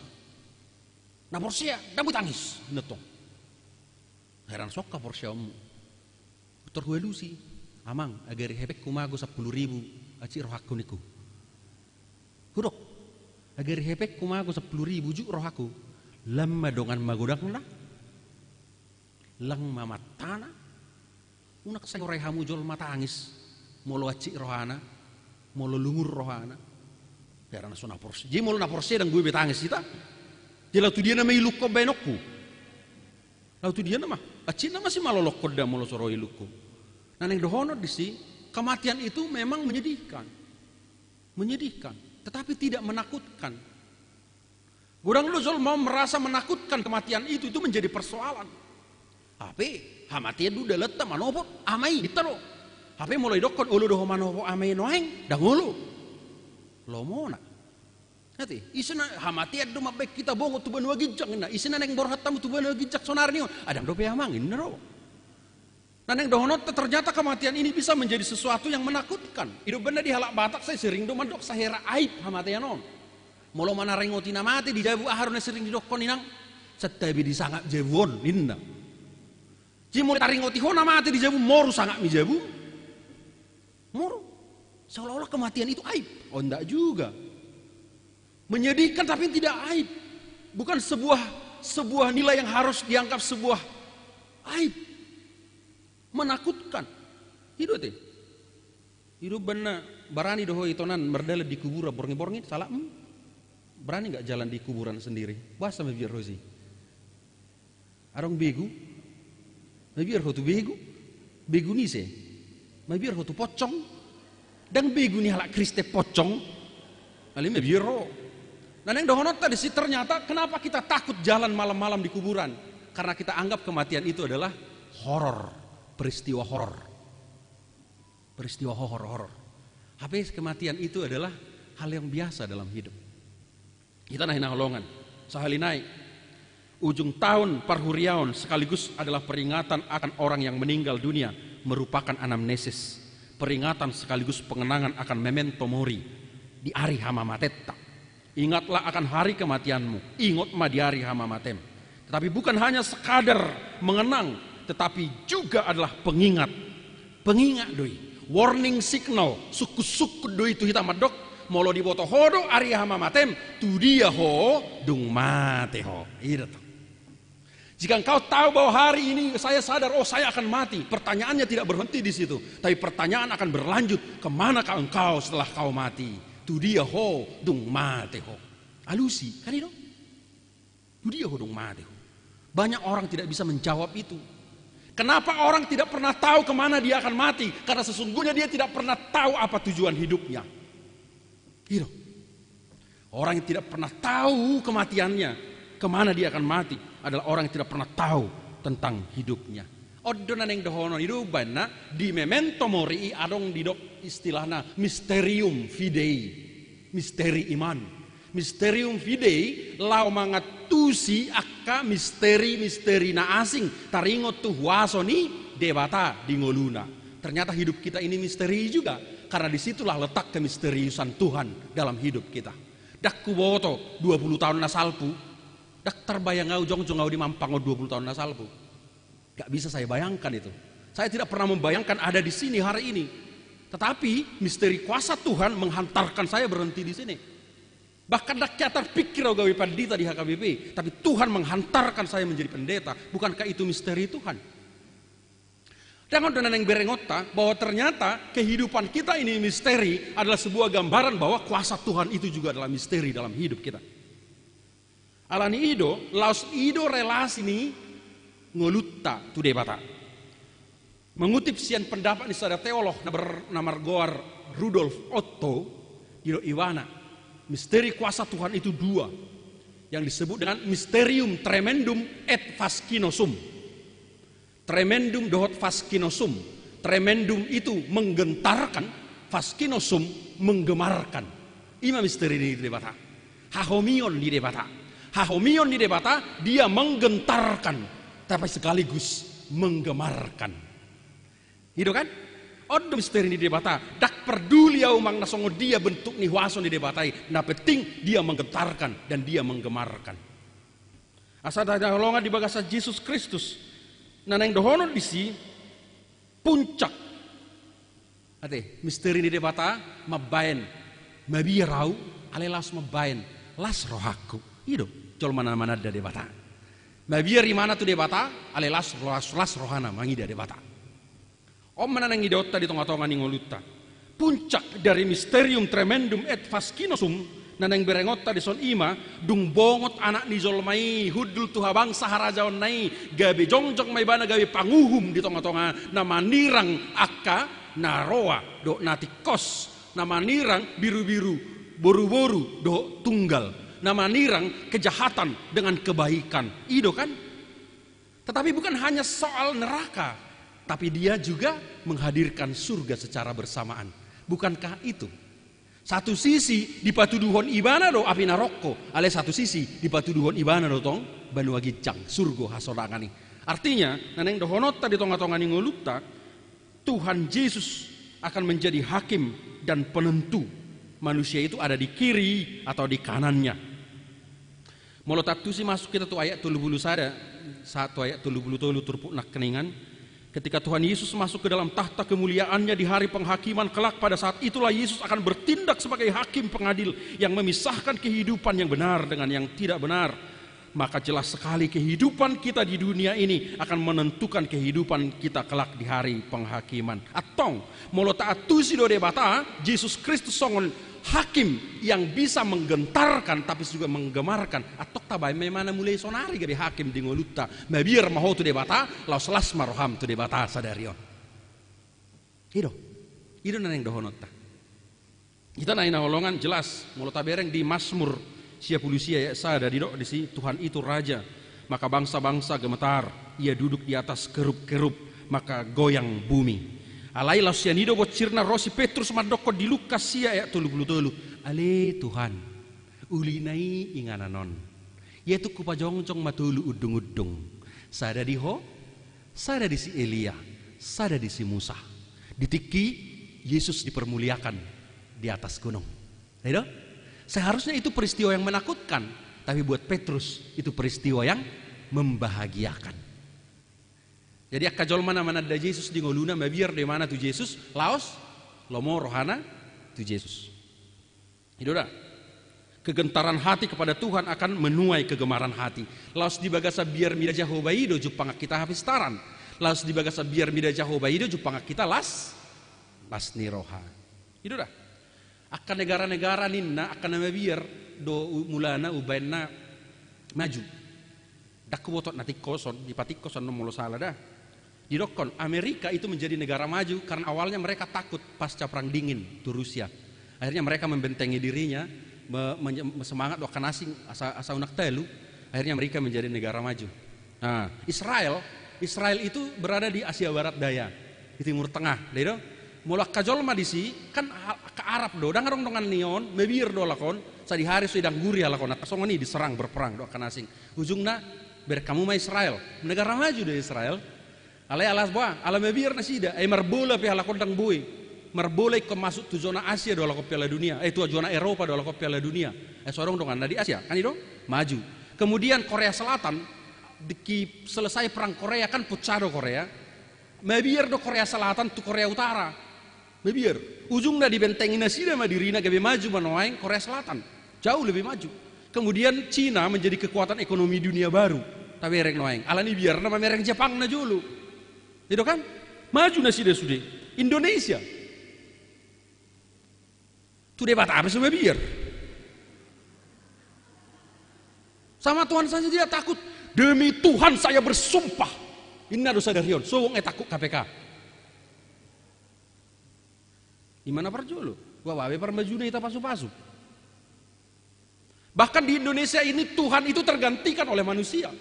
na porsia damu tangis neto heran sok ka porsia mu terhuelusi amang agar hebek kumago 10.000 aci rohaku niku hudok agar hebek kumago 10.000 juk rohaku lama dongan magodak na lang mamatana unak saya orai hamu jol mata angis molo aci rohana molo lungur rohana karena sona porsi jadi molo na porsi dan gue betangis kita jadi tu dia nama iluk ko benokku lalu tu dia nama aci nama si malolok koda molo soro ilukku nah neng dohono disi kematian itu memang menyedihkan tetapi tidak menakutkan. Gudang lu jol mau merasa menakutkan kematian itu menjadi persoalan. Tapi hamatian du dalet manopo amai ditaro. Hape mulai dokon ulu doho manopo amai noeng dangulu. Lomona. Nanti isina hamatian du mabek kita bongo tu banua gijak na isina neng borhat tamu tu banua gijak sonarni adam dope amangin nero. Nah neng dohonot ternyata kematian ini bisa menjadi sesuatu yang menakutkan. Hidup bener di halak Batak saya sering do mandok sahera aib hamatian on. Molo mana rengotina mati di jabu aharuna sering didokon inang setabi disangap jebon inna. Ji mulai taringoti hona mati di jabu moru sangat mi jabu. Moru. Seolah-olah kematian itu aib. Oh enggak juga. Menyedihkan tapi tidak aib. Bukan sebuah nilai yang harus dianggap sebuah aib. Menakutkan. Hidup teh. Hidup benar barani doho itonan merdele di kubur borngi-borngi salah. Berani nggak jalan di kuburan sendiri? Bahasa mebir Rozi. Arong begu. Mebir hotu begu. Begu ni se. Mebir hotu pocong. Dan begu ni halak Kriste pocong. Ali mebir ro. Nah yang dohonot tadi sih ternyata kenapa kita takut jalan malam-malam di kuburan? Karena kita anggap kematian itu adalah horor, peristiwa horor. Peristiwa horor. Habis kematian itu adalah hal yang biasa dalam hidup. Kita nahina holongan sahalinai ujung tahun parhuriaon sekaligus adalah peringatan akan orang yang meninggal dunia merupakan anamnesis, peringatan sekaligus pengenangan akan memento mori di hari hamamatetta. Ingatlah akan hari kematianmu, ingat ma di hari hama matem. Tetapi bukan hanya sekadar mengenang, tetapi juga adalah pengingat. Pengingat doi, warning signal, suku-suku doi tu hitam madok, molo di boto hodo hari hama matem, tu dia ho dung mate ho. Itu. Jika engkau tahu bahwa hari ini saya sadar, oh saya akan mati, pertanyaannya tidak berhenti di situ, tapi pertanyaan akan berlanjut, kemanakah engkau setelah kau mati? Tu dia ho dung mate ho. Alusi, kan itu? Tu dia ho dung mate ho. Banyak orang tidak bisa menjawab itu. Kenapa orang tidak pernah tahu kemana dia akan mati? Karena sesungguhnya dia tidak pernah tahu apa tujuan hidupnya. Itu. Orang yang tidak pernah tahu kematiannya, kemana dia akan mati, adalah orang yang tidak pernah tahu tentang hidupnya. Odonan yang dohonon itu bana di memento mori adong didok istilahna mysterium fidei, misteri iman. Mysterium fidei lau mangatusi akka misteri na asing taringot tu wasoni debata di ngoluna. Ternyata hidup kita ini misteri juga, karena disitulah letak kemisteriusan Tuhan dalam hidup kita. Dak kuboto 20 tahun nasalpu, dak terbayang ngau jong ngau di Mampang 20 tahun nasalpu. Gak bisa saya bayangkan itu. Saya tidak pernah membayangkan ada di sini hari ini. Tetapi misteri kuasa Tuhan menghantarkan saya berhenti di sini. Bahkan dak terpikir gawe pandita di HKBP, tapi Tuhan menghantarkan saya menjadi pendeta. Bukankah itu misteri Tuhan? Jangan donan yang berengota bahwa ternyata kehidupan kita ini misteri adalah sebuah gambaran bahwa kuasa Tuhan itu juga adalah misteri dalam hidup kita. Alani ido, laus ido relasi ini ngolutta tu debata. Mengutip sian pendapat di sada teolog namar goar Rudolf Otto ido Iwana. Misteri kuasa Tuhan itu dua, yang disebut dengan mysterium tremendum et fascinosum. Tremendum dohot fascinosum. Tremendum itu menggentarkan, fascinosum menggemarkan. Ima misteri ini di debata. Hahomion di debata. Hahomion di debata, dia menggentarkan, tapi sekaligus menggemarkan. Itu kan? Odo misteri di debata, dak peduli au mang nasongo dia bentuk ni wason di debatai, na penting dia menggetarkan dan dia menggemarkan. Asa ada holongan di bagasa Yesus Kristus, naneng dohono di si puncak. Ate misteri di debata mabaen, mabirau alelas mabaen, las rohaku. Itu col mana-mana ada debata. Mabiar di mana tu debata, alelas las rohana mangi dia debata. Om mananang idota di tengah-tengah ningoluta. Puncak dari mysterium tremendum et fascinosum nanang berengota di son ima dung bongot anak ni zolmai hudul tuha bangsa harajaon nai gabe jongjong mai bana gabe panguhum di tengah-tengah nama nirang akka naroa do natikos nama nirang biru-biru boru-boru do tunggal nama nirang kejahatan dengan kebaikan. Ido kan? Tetapi bukan hanya soal neraka, tapi dia juga menghadirkan surga secara bersamaan. Bukankah itu? Satu sisi di patuduhon ibana do api naroko, ale satu sisi di patuduhon ibana do tong banua gicang surga hasodangani. Artinya, naneng dohonota di tonga-tongani ngolukta, Tuhan Yesus akan menjadi hakim dan penentu. Manusia itu ada di kiri atau di kanannya. Molo tatusi masuk kita tuh ayat 30 sada, satu ayat 30 turpuk nak keningan. Ketika Tuhan Yesus masuk ke dalam tahta kemuliaannya di hari penghakiman kelak, pada saat itulah Yesus akan bertindak sebagai hakim pengadil yang memisahkan kehidupan yang benar dengan yang tidak benar. Maka jelas sekali kehidupan kita di dunia ini akan menentukan kehidupan kita kelak di hari penghakiman. Atong molo taatu si do debata Yesus Kristus songon hakim yang bisa menggentarkan tapi juga menggemarkan. Atok tabay memana mulai sonari gadi hakim di ngoluta mabir maho tu debata laus las maroham tu debata sadarion. Ido naneng dohonota. Kita naina holongan jelas molo tabereng di Mazmur siap pulusia ya sada di sini Tuhan itu raja, maka bangsa-bangsa gemetar, ia duduk di atas kerub-kerub, maka goyang bumi. Alai lausianido bocirna rosi Petrus madoko di Lukas sia ya tulu. Ale Tuhan, ulinai ingananon. Yaitu kupajongcong matulu udung-udung. Sada di ho, sada di si Elia, sada di si Musa. Ditiki Yesus dipermuliakan di atas gunung. Ayo. Seharusnya itu peristiwa yang menakutkan, tapi buat Petrus itu peristiwa yang membahagiakan. Jadi akajol mana ada Yesus di ngoluna mabiar di mana tu Yesus laos lomo rohana tu Yesus. Itu dah. Kegentaran hati kepada Tuhan akan menuai kegemaran hati. Laos di bagasa biar mida jahobaido jupang kita habis taran. Laos di bagasa biar mida jahobaido jupang kita las niroha. Itu dah. Akan negara-negara ninna akan mabiar do mulana ubaina maju. Dak wotot nanti koson di patik koson nomolo salah dah. Di dokon Amerika itu menjadi negara maju karena awalnya mereka takut pasca perang dingin tu Rusia. Akhirnya mereka membentengi dirinya, semangat doakan asing asa unak telu. Akhirnya mereka menjadi negara maju. Nah, Israel itu berada di Asia Barat Daya, di Timur Tengah, gitu. Mulak kajol madisi kan ke Arab do, dangarong dongan neon, mebir do lakon, sadi hari sedang gurih lakon, atasong ini diserang berperang doakan asing. Ujungna berkamu ma Israel, negara maju do Israel. Alai alas boa, ala mebir nasida, marbola pi halakon dang bui. Marbola ke masuk tu zona Asia do lakon Piala Dunia, tu zona Eropa do lakon Piala Dunia. Sorong dongan di Asia, kan itu maju. Kemudian Korea Selatan selesai perang Korea kan pecah do Korea. Mebir do Korea Selatan tu Korea Utara. Mebir. Ujungnya dibentengin nasida madirina gabe maju manoaing Korea Selatan. Jauh lebih maju. Kemudian Cina menjadi kekuatan ekonomi dunia baru. Tapi ereng noaing. Alani biar nama mereng Jepang na dulu. Itu kan? Maju nasi dia sudah. Indonesia. Itu debat apa sih biar? Sama Tuhan saja dia takut. Demi Tuhan saya bersumpah. Ini dosa dari Rion. So takut KPK. Gimana perjolo? Wah, permajuna kita pasu-pasu. Bahkan di Indonesia ini Tuhan itu tergantikan oleh manusia.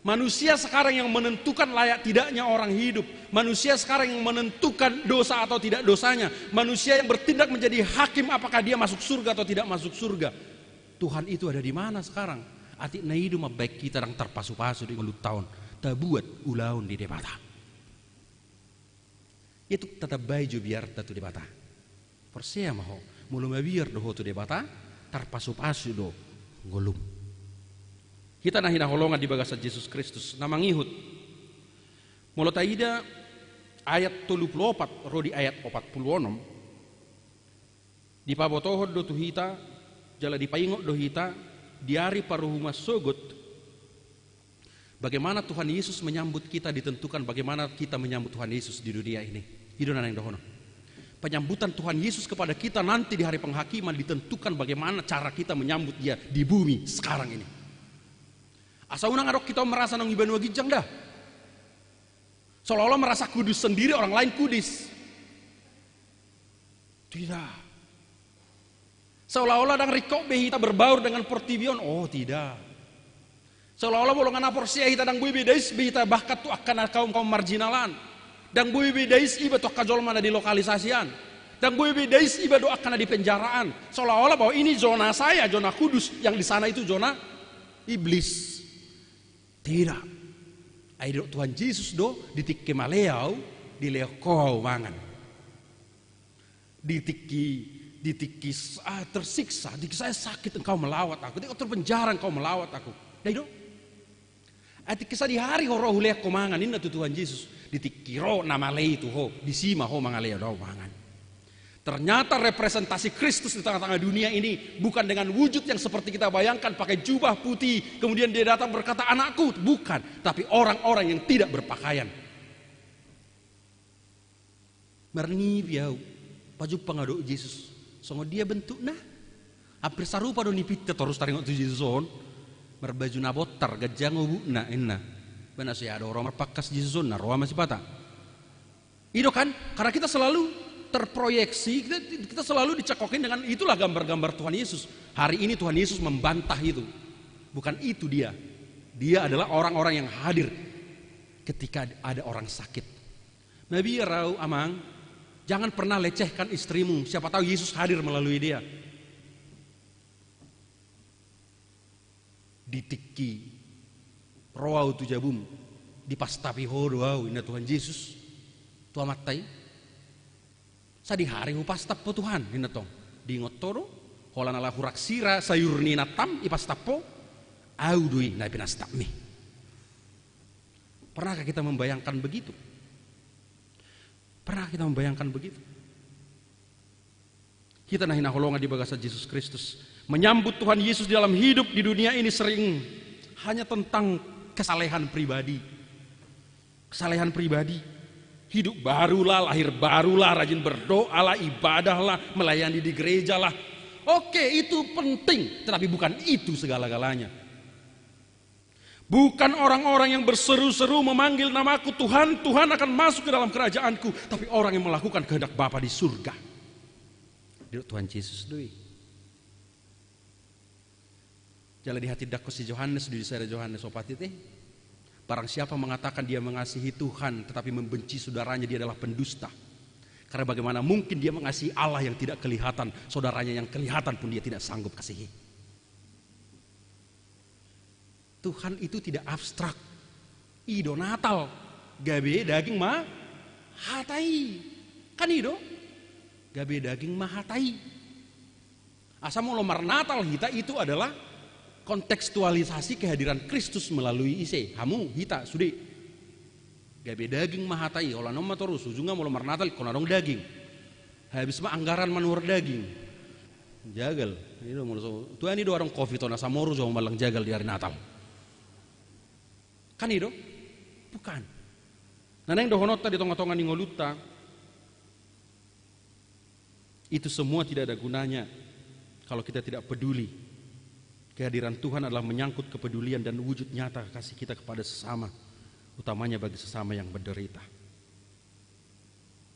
Manusia sekarang yang menentukan layak tidaknya orang hidup. Manusia sekarang yang menentukan dosa atau tidak dosanya. Manusia yang bertindak menjadi hakim apakah dia masuk surga atau tidak masuk surga. Tuhan itu ada di mana sekarang? Atik na hidup baik kita yang terpasu-pasu di ngelut tahun. Tak buat ulaun di debata. Itu tetap baju biar tatu debata. Persia maho. Mulu mabiar doho tu debata. Terpasu-pasu do ngolum. Kita nahina holongan di bagasa Yesus Kristus nama ngihut. Mula taida ayat 34 rodi ayat 46. Di pabotohod do tuhita jala dipaingok do hita diari paruhuma sogot. Bagaimana Tuhan Yesus menyambut kita ditentukan bagaimana kita menyambut Tuhan Yesus di dunia ini. Hidup yang dohono. Penyambutan Tuhan Yesus kepada kita nanti di hari penghakiman ditentukan bagaimana cara kita menyambut Dia di bumi sekarang ini. Asa unang adok kita merasa nang ibanu gijang dah. Seolah-olah merasa kudus sendiri, orang lain kudus. Tidak. Seolah-olah dang rikok be kita berbaur dengan portibion. Oh tidak. Seolah-olah bolongan aporsia kita dang bui bedais be kita bahkan tu akan kaum marginalan. Dang bui bedais iba tu kajol mana di lokalisasian. Dang bui bedais iba do akan di penjaraan. Seolah-olah bahwa ini zona saya, zona kudus, yang di sana itu zona iblis. Tidak. Ayo Tuhan Yesus do ditiki maleau di leokau mangan. Ditiki tersiksa, ditiki saya sakit engkau melawat aku, ditiki terpenjara engkau melawat aku. Dai do. Ati kisah di hari roh leok ko mangan ini tu Tuhan Yesus ditiki ro nama lei tu ho disima ho mangaleo do mangan. Ternyata representasi Kristus di tengah-tengah dunia ini bukan dengan wujud yang seperti kita bayangkan pakai jubah putih kemudian dia datang berkata anakku, bukan, tapi orang-orang yang tidak berpakaian. Merni biau paju pangado Yesus. Songo dia bentuk nah hampir sarupa do nipita terus taringok tu Yesus on. Merbaju nabotar gajang obu na enna. Bana saya ada orang merpakas Yesus on na roa masih patah. Itu kan karena kita selalu terproyeksi, kita selalu dicekokin dengan itulah gambar-gambar Tuhan Yesus. Hari ini Tuhan Yesus membantah itu. Bukan itu dia. Dia adalah orang-orang yang hadir ketika ada orang sakit. Nabi Rau Amang, jangan pernah lecehkan istrimu. Siapa tahu Yesus hadir melalui dia. Ditiki roau tu jabum dipastapi hodoau ina Tuhan Yesus. Tu amatai. Sa di hari upastap po Tuhan hinatong di ngotoro Holan ala hurak sira sayur ni natam ipas tapo audui na pinastami. Pernahkah kita membayangkan begitu? Pernah kita membayangkan begitu? Kita nahina holongan di bagasa Yesus Kristus. Menyambut Tuhan Yesus di dalam hidup di dunia ini sering hanya tentang kesalehan pribadi. Kesalehan pribadi. Hidup barulah, lahir barulah, rajin berdoa lah, ibadah lah, melayani di gereja lah. Oke, itu penting, tetapi bukan itu segala-galanya. Bukan orang-orang yang berseru-seru memanggil namaku, Tuhan, Tuhan akan masuk ke dalam kerajaanku, tapi orang yang melakukan kehendak Bapa di surga. Tuhan Yesus doi. Jalan di hati dakko si Yohanes di sana Yohanes opati teh. Barang siapa mengatakan dia mengasihi Tuhan tetapi membenci saudaranya, dia adalah pendusta. Karena bagaimana mungkin dia mengasihi Allah yang tidak kelihatan, saudaranya yang kelihatan pun dia tidak sanggup kasihi. Tuhan itu tidak abstrak. Ido Natal, gabe daging mah hatai. Kan ido? Gabe daging mah hatai. Asal mau lomar Natal kita itu adalah kontekstualisasi kehadiran Kristus melalui ise. Kamu hita sudi. Gabe daging mah hatai. Olah nomah terus ujungnya mau lomar Natal kono dong daging. Habis mah anggaran manur daging. Jagal. Ini mau tuan ini orang covid ona samoru jauh malang jagal di hari Natal. Kan itu? Bukan. Nah yang dohonota di tonga-tonga ningoluta, itu semua tidak ada gunanya kalau kita tidak peduli. Kehadiran Tuhan adalah menyangkut kepedulian dan wujud nyata kasih kita kepada sesama, utamanya bagi sesama yang menderita.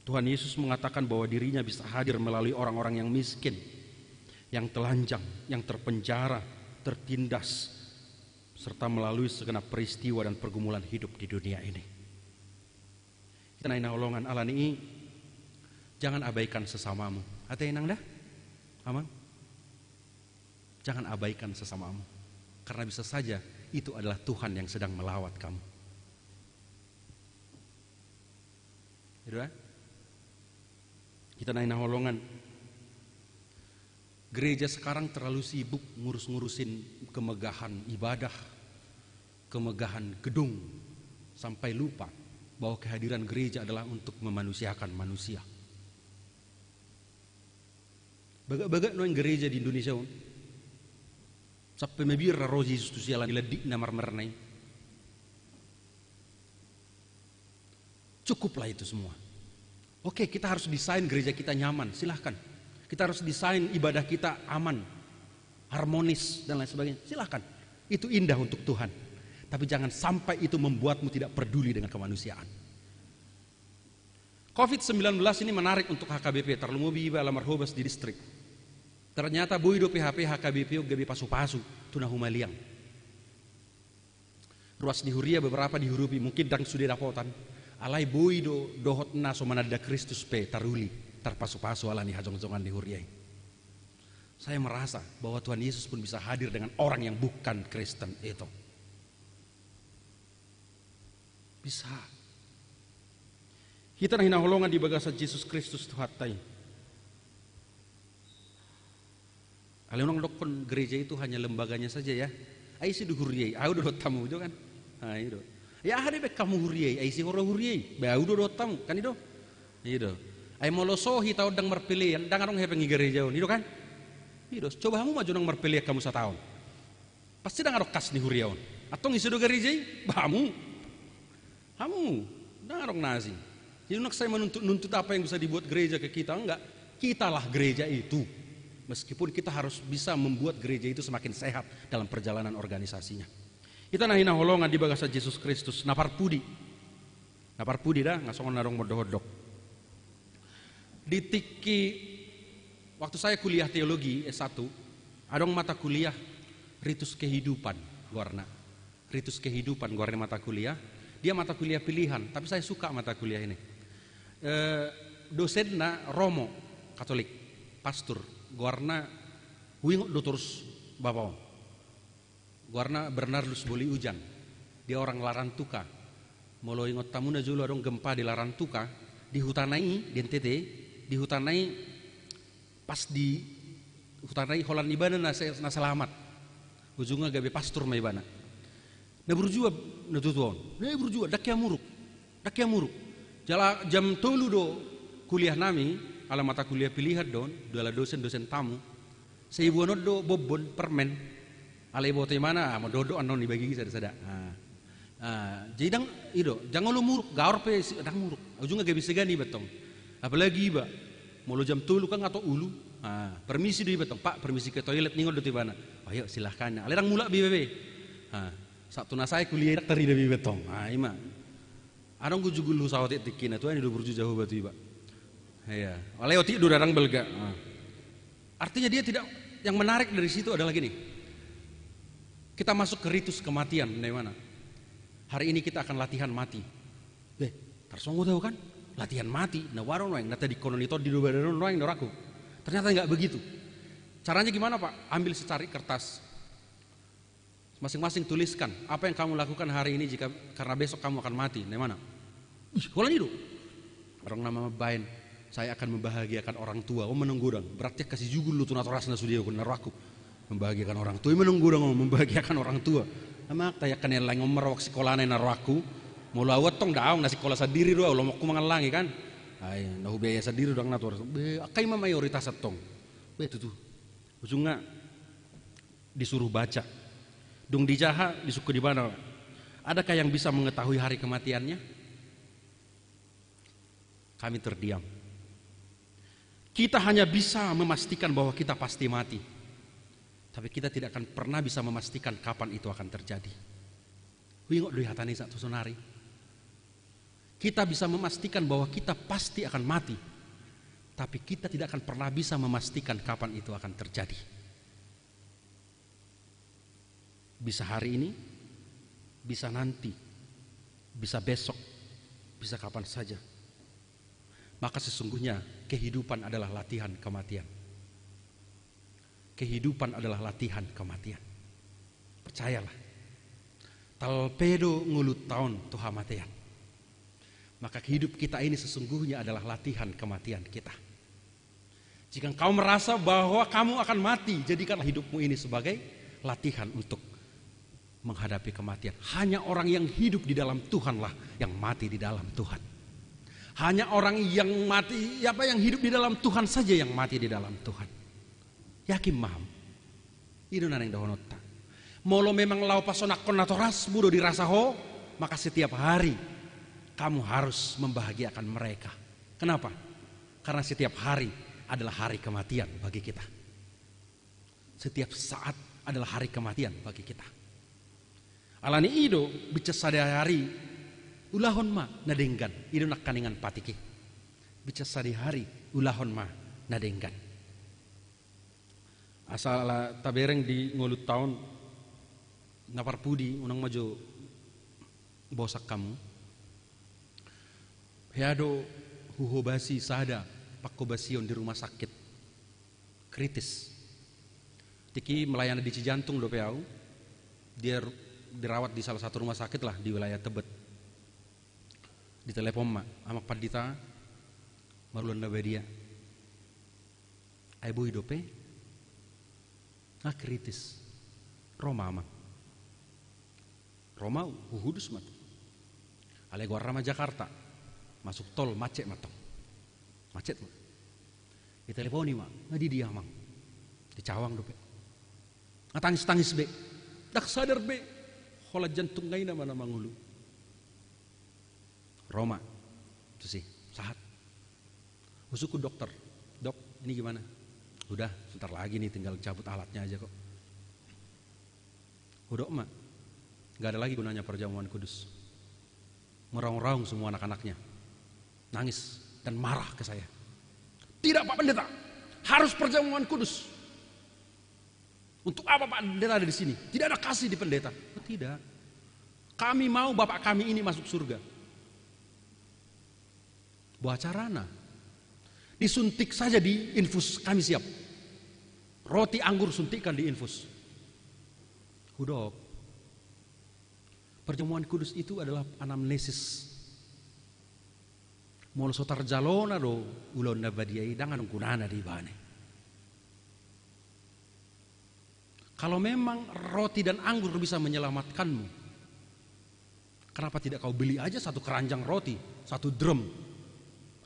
Tuhan Yesus mengatakan bahwa dirinya bisa hadir melalui orang-orang yang miskin, yang telanjang, yang terpenjara, tertindas, serta melalui segenap peristiwa dan pergumulan hidup di dunia ini. Kita naik holongan Allah ini, jangan abaikan sesamamu. Hati enang dah, aman. Jangan abaikan sesamamu, karena bisa saja itu adalah Tuhan yang sedang melawat kamu. Gitu kan? Kita naik holongan. Gereja sekarang terlalu sibuk ngurus-ngurusin kemegahan ibadah, kemegahan gedung, sampai lupa bahwa kehadiran gereja adalah untuk memanusiakan manusia. Baga-baga noin gereja di Indonesia sampai mebir roh Yesus tu sialan diledik namar mernai. Cukuplah itu semua. Oke, kita harus desain gereja kita nyaman, silahkan. Kita harus desain ibadah kita aman, harmonis dan lain sebagainya. Silahkan, itu indah untuk Tuhan. Tapi jangan sampai itu membuatmu tidak peduli dengan kemanusiaan. COVID-19 ini menarik untuk HKBP. Terlalu biba alam marhobas di distrik. Ternyata boido PHP HKBP gabi pasu-pasu tunah humaliang. Ruas di Huria beberapa dihurupi mungkin dang sudah dapotan. Alai boido dohot na so manada Kristus pe taruli. Terpasu-pasu ala nih hajong-jongan di Huriai. Saya merasa bahwa Tuhan Yesus pun bisa hadir dengan orang yang bukan Kristen itu. Bisa. Kita nahina holongan di bagasa Yesus Kristus Tuhatai. Alunang dokon gereja itu hanya lembaganya saja ya. Ai si Huriai, au do tamu itu kan. Ah itu. Ya hari bek kamu Huriai, ai si horo Huriai, bau do tamu kan itu. Itu. Ay molosohi tao dang marpilian dang arong hepeng gereja itu kan? Itu coba kamu maju dang marpilian kamu setahun. Pasti dang arok kas di huriaon. Atau ngisi do gereja kamu dang arok nasi. Jadi nak saya menuntut apa yang bisa dibuat gereja ke kita enggak? Kitalah gereja itu. Meskipun kita harus bisa membuat gereja itu semakin sehat dalam perjalanan organisasinya. Kita nahina holongan di bagasa Yesus Kristus napar pudi dah ngasongon narong modohodok. Di tiki waktu saya kuliah teologi S1 ada mata kuliah ritus kehidupan warna mata kuliah, dia mata kuliah pilihan tapi saya suka mata kuliah ini. Dosenna Romo Katolik pastor warna wingo doturus bapak warna Bernardus Boli Ujang, dia orang Larantuka molo ingot tamuna julo dong gempa di Larantuka di Hutanai di NTT di Hutanai pas di hutanai holan ibana na selamat. Ujungnya gabe pastor ma ibana. Na berjua na tutuon. Na berjua dakya muruk. Jam tolu do kuliah nami, ala mata kuliah pilihan don, adalah dosen-dosen tamu. Sa ibu anod do bobon permen. Ala ibu te mana mo dodo anon ibagi sada-sada. Jadi dang ido, jangan lu muruk, gaor pe dang muruk. Ujungnya gabe segani betong. Apalagi iba, mau lo jam tulu kan atau ulu. Permisi do betong, Pak, permisi ke toilet ningol do tibana. Ayo silahkan. Alerang mulak bebe. Satu nasai kuliah teri debi betong. Ima. Arang gu jugul lu sawat tikin itu ini do berju jauh batu iba. Iya. Oleh oti do darang belga. Artinya dia tidak, yang menarik dari situ adalah gini. Kita masuk ke ritus kematian, dari mana? Hari ini kita akan latihan mati. Tarsongo tahu kan? Latihan mati. Nah warung noeng, nata di konon itu di dua badan noeng noraku. Ternyata nggak begitu. Caranya gimana Pak? Ambil secari kertas. Masing-masing tuliskan apa yang kamu lakukan hari ini karena besok kamu akan mati. Dari mana? Sekolah itu. Orang nama bain. Saya akan membahagiakan orang tua. Oh menunggu dong. Berarti kasih jugul lu tunat rasna sudia kun naraku. Membahagiakan orang tua. Menunggu dong membahagiakan orang tua. Nama tayakan yang lain ngomerwak sekolahnya naraku. Mau lawat tong daong nasi sekolah sendiri doa. Lo mau kumangalangi kan? Ay, nahu biaya sendiri dong natur. Akai mah mayoritas tong. Itu tuh. Ujungnya disuruh baca. Dung dijaha disuku di mana? Adakah yang bisa mengetahui hari kematiannya? Kami terdiam. Kita hanya bisa memastikan bahwa kita pasti mati. Tapi kita tidak akan pernah bisa memastikan kapan itu akan terjadi. Wingok doi hatani satu sonari. Kita bisa memastikan bahwa kita pasti akan mati. Tapi kita tidak akan pernah bisa memastikan kapan itu akan terjadi. Bisa hari ini, bisa nanti, bisa besok, bisa kapan saja. Maka sesungguhnya kehidupan adalah latihan kematian. Kehidupan adalah latihan kematian. Percayalah. Talpedo ngulut tahun Tuhan matian. Maka hidup kita ini sesungguhnya adalah latihan kematian kita. Jika engkau merasa bahwa kamu akan mati, jadikanlah hidupmu ini sebagai latihan untuk menghadapi kematian. Hanya orang yang hidup di dalam Tuhanlah yang mati di dalam Tuhan. Hanya orang yang mati, yang hidup di dalam Tuhan saja yang mati di dalam Tuhan. Yakin maham. Itu naneng dahonota. Molo memang lau pasonak konatoras mudo dirasa ho, maka setiap hari kamu harus membahagiakan mereka. Kenapa? Karena setiap hari adalah hari kematian bagi kita. Setiap saat adalah hari kematian bagi kita. Alani ido bica sadari ulahon ma nadenggan ido nak kaningan patiki. Bica sadari ulahon ma nadenggan. Asal tabereng di ngulut tahun naparpudi unang maju bosak kamu. Heado huhobasi sada pakobasion di rumah sakit kritis. Tiki melayani di Cijantung do peau. Dia dirawat di salah satu rumah sakit lah di wilayah Tebet. Di telepon mak amak padita marulan dia. Aibu hidope kritis. Roma amak. Roma uhudus mat. Ale Rama Jakarta masuk tol macet matong. Macet mak. Di teleponi mak ngadi dia mang. Di cawang dope. Ngatangis-tangis be. Dak sadar be. Hola jantung gaina mana mangulu. Roma. Itu sih, sahat. Usuku dokter. Dok, ini gimana? Udah, sebentar lagi nih tinggal cabut alatnya aja kok. Udah mak. Gak ada lagi gunanya perjamuan kudus. Meraung-raung semua anak-anaknya. Nangis dan marah ke saya. Tidak Pak Pendeta, harus perjamuan kudus. Untuk apa Pak Pendeta ada di sini? Tidak ada kasih di pendeta. Oh, tidak. Kami mau Bapak kami ini masuk surga. Buat carana. Disuntik saja di infus kami siap. Roti anggur suntikan di infus. Hudok. Perjamuan kudus itu adalah anamnesis. Molo sotar jalona do ulon nabadiai dangan kunana di bane. Kalau memang roti dan anggur bisa menyelamatkanmu, kenapa tidak kau beli aja satu keranjang roti, satu drum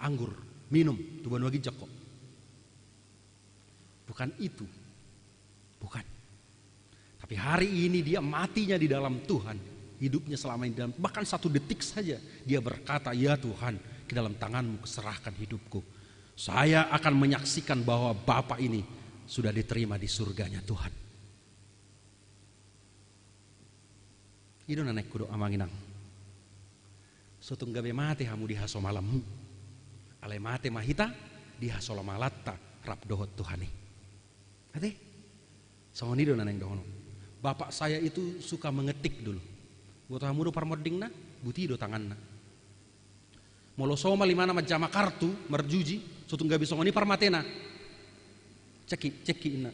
anggur, minum, tuban wagi joko. Bukan itu, bukan. Tapi hari ini dia matinya di dalam Tuhan, hidupnya selama ini dalam, bahkan satu detik saja dia berkata, ya Tuhan, ke dalam tanganmu kuserahkan hidupku. Saya akan menyaksikan bahwa Bapa ini sudah diterima di surganya Tuhan. Ido nanek kudo amanginang. Sotung gabe mate hamu di haso malammu. Ale mate mahita di haso malatta rap dohot Tuhani. Ate? Songoni do nanek dohono. Bapak saya itu suka mengetik dulu. Buat hamu do parmodingna, buti do tanganna. Molo soma limana majama kartu merjuji, sotung gabe songoni parmatena. Ceki ina.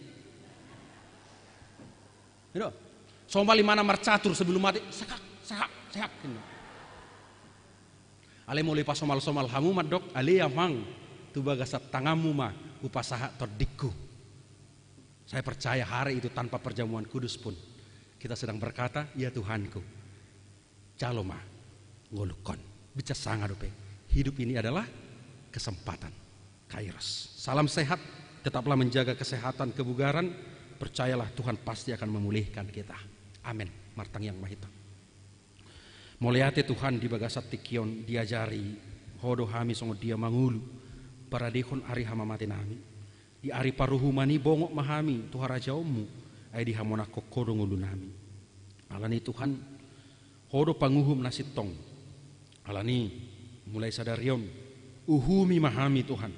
Ido. Soma limana marcatur sebelum mati, sakak. Ale mulai pas somal hamu madok, ale yamang tu bagasat tangamu ma upasaha tordikku. Saya percaya hari itu tanpa perjamuan kudus pun kita sedang berkata, ya Tuhanku, caloma ngolukon, bicara sangat dope. Hidup ini adalah kesempatan, kairos. Salam sehat, tetaplah menjaga kesehatan, kebugaran. Percayalah Tuhan pasti akan memulihkan kita. Amin. Martang yang mahita. Muliate Tuhan di bagasat tikion diajari hodo hami songo dia mangulu para dekon ari hama mate nami di ari paruhumani bongok mahami Tuhan raja omu ay di hamona kokodo ngulu nami alani Tuhan hodo panguhum nasit tong alani mulai sadarion uhumi mahami Tuhan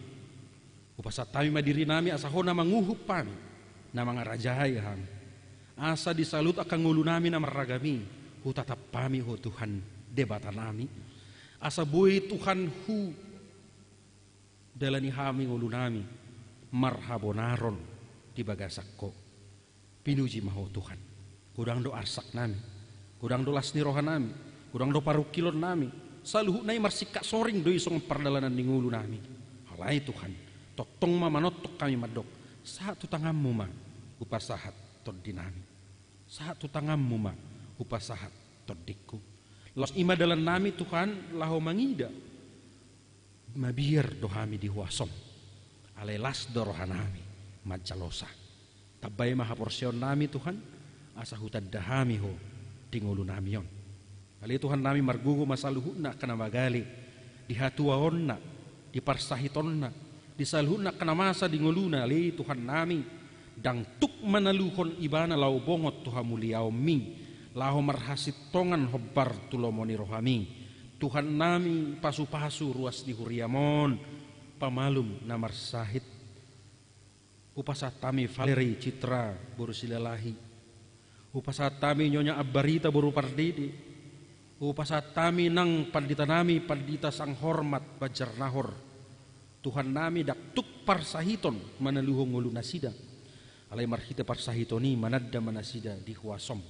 upasat tami madiri nami asahona manguhup pami nama ngarajai hami asa disalut akan ngulu nami nama ragami hu tatap pami hu Tuhan debatan nami asa bui Tuhan hu dalani hami ngulu nami marhabonaron di bagasakko pinuji maho Tuhan kudang do arsak nami kudang do lasni rohan nami kudang do parukilon nami saluhu nai marsika soring do isong perdalanan di ngulu nami halai Tuhan totong ma manotok kami madok satu tanganmu ma upasahat tordinami saat tutangammu ma upasahat tordikku los ima dalam nami Tuhan laho mangida mabir dohami dihuasom alelas dorohanami majalosa tabay maha porsion nami Tuhan asa hutad dahami ho tingulu namion ali Tuhan nami margugo masaluhuna kana magali dihatuaonna diparsahitonna disaluhuna kana masa dinguluna ali Tuhan nami dang tuk manaluhon ibana lau bongot Tuhan muliau mi lahu marhasit tongan hobbar tulomoni rohami Tuhan nami pasu-pasu ruas di huriamon pamalum namar sahid upasatami Valeri Citra borusilalahi upasatami nyonya Abbarita boru pardidi upasatami nang pandita nami pandita sang hormat bajar nahor Tuhan nami dak tuk parsahiton manaluhong ngulu nasida alai marhita parsahitoni manadda manasida di huasom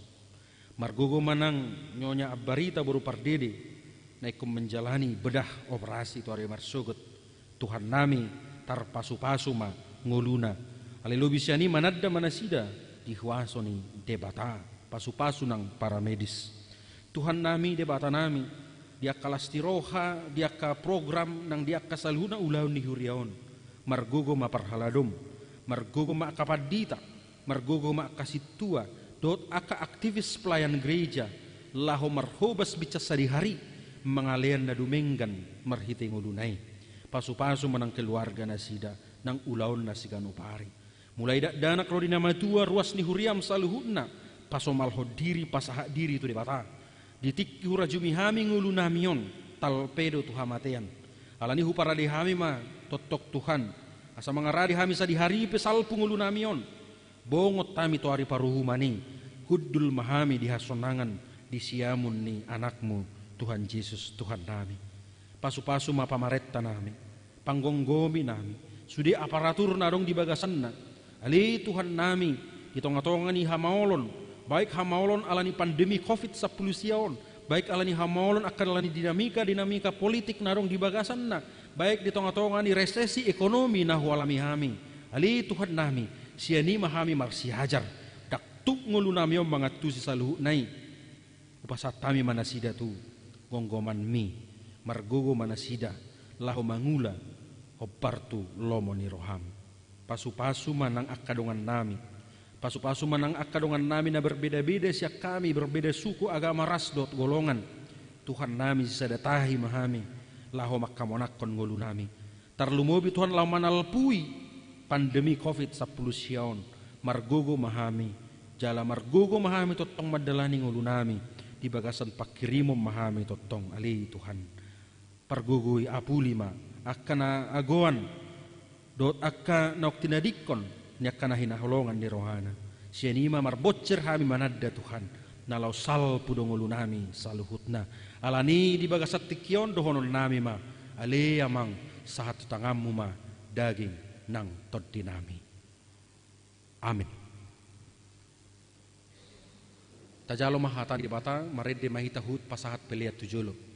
margogo manang nyonya Abbarita baru pardede naikum menjalani bedah operasi tu ari marsugut Tuhan nami tar pasu-pasu ma nguluna alai lobisiani manadda manasida di huasoni debata pasu-pasu nang para medis Tuhan nami debata nami dia kalastiroha dia ka program nang dia kasalhuna ulaun ni huriaon margogo ma parhaladom margogo mak kapadita margogo mak kasitua dot aka aktivis pelayan gereja laho marhobas bica sehari mengalian na dumenggan marhite ngulunai pasu-pasu menang keluarga nasida nang ulaon nasigan upari mulai dak danak rodina matua ruas ni huriam saluhuna pasomal hodiri pasahak diri tu debata ditik hurajumi hami ngulunamion talpedo tu hamatean alani hupara di hami ma totok Tuhan asa mangaradi hami sa di hari pesal pungulu namion bongot tami to ari paruhumani huddul mahami di hasonangan di siamun ni anakmu Tuhan Yesus Tuhan nami pasu-pasu ma pamaretta nami panggonggomi nami sudi aparatur narong di bagasanna ali Tuhan nami di tonga-tonga ni hamaolon baik hamaolon alani pandemi COVID-19 siaon baik alani hamaolon akan alani dinamika politik narong di bagasanna baik di tonga-tonga ni resesi ekonomi nahu alami hami ali Tuhan nami siani mahami marsi hajar dak tu ngulu nami om mangat tu si saluhu nai upasat tami manasida tu gonggoman mi margogo manasida lahu mangula hopartu lomo ni roham pasu-pasu manang akadongan nami pasu-pasu manang akadongan nami na berbeda-beda siak kami berbeda suku agama ras dot golongan Tuhan nami sisadatahi mahami lahu makamonakon ngulu nami tarlumobi Tuhan lau manalpui pandemi COVID 10 siaon margogo mahami jala margogo mahami totong madalani ngulu nami di bagasan pakirimom mahami totong ali Tuhan pargogoi apulima akana agoan dot akka nok tinadikon ni akkana hinaholongan ni rohana sianima marboccer hami manadda Tuhan nalau sal pudong ngulu nami saluhutna alani di bagasat tikion dohonon nami ma ale amang sahat tangammu ma daging nang toddi nami. Amin. Tajalo mahata di bata marede mahita hut pasahat peliat tujolo.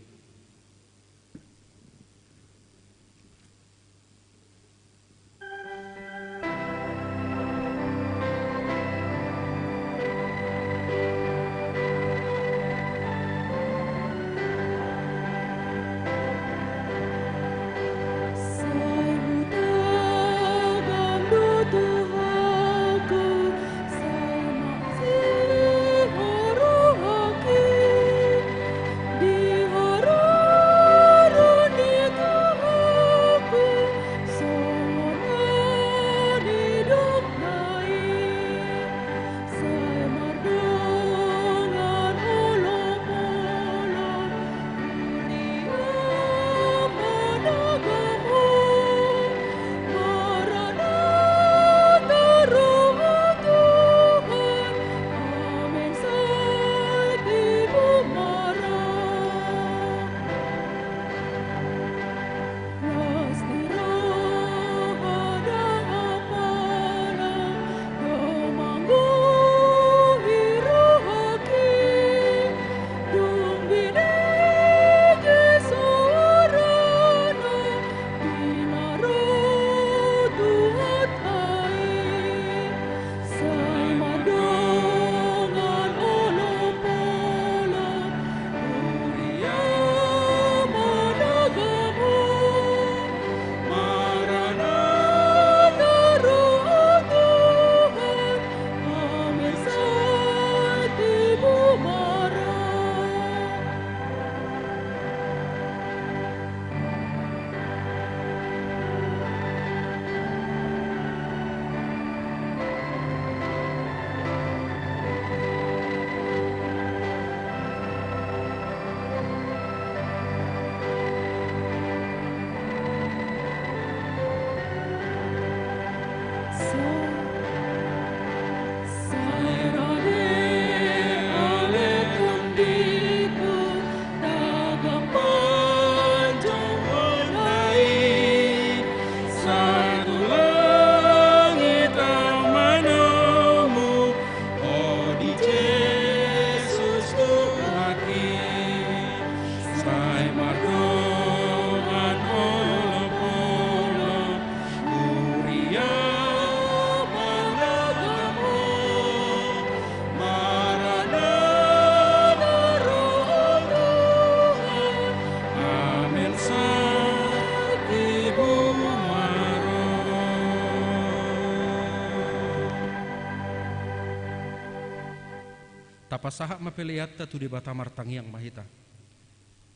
Tapasaha mapeliatta tu di bata martangiang mahita.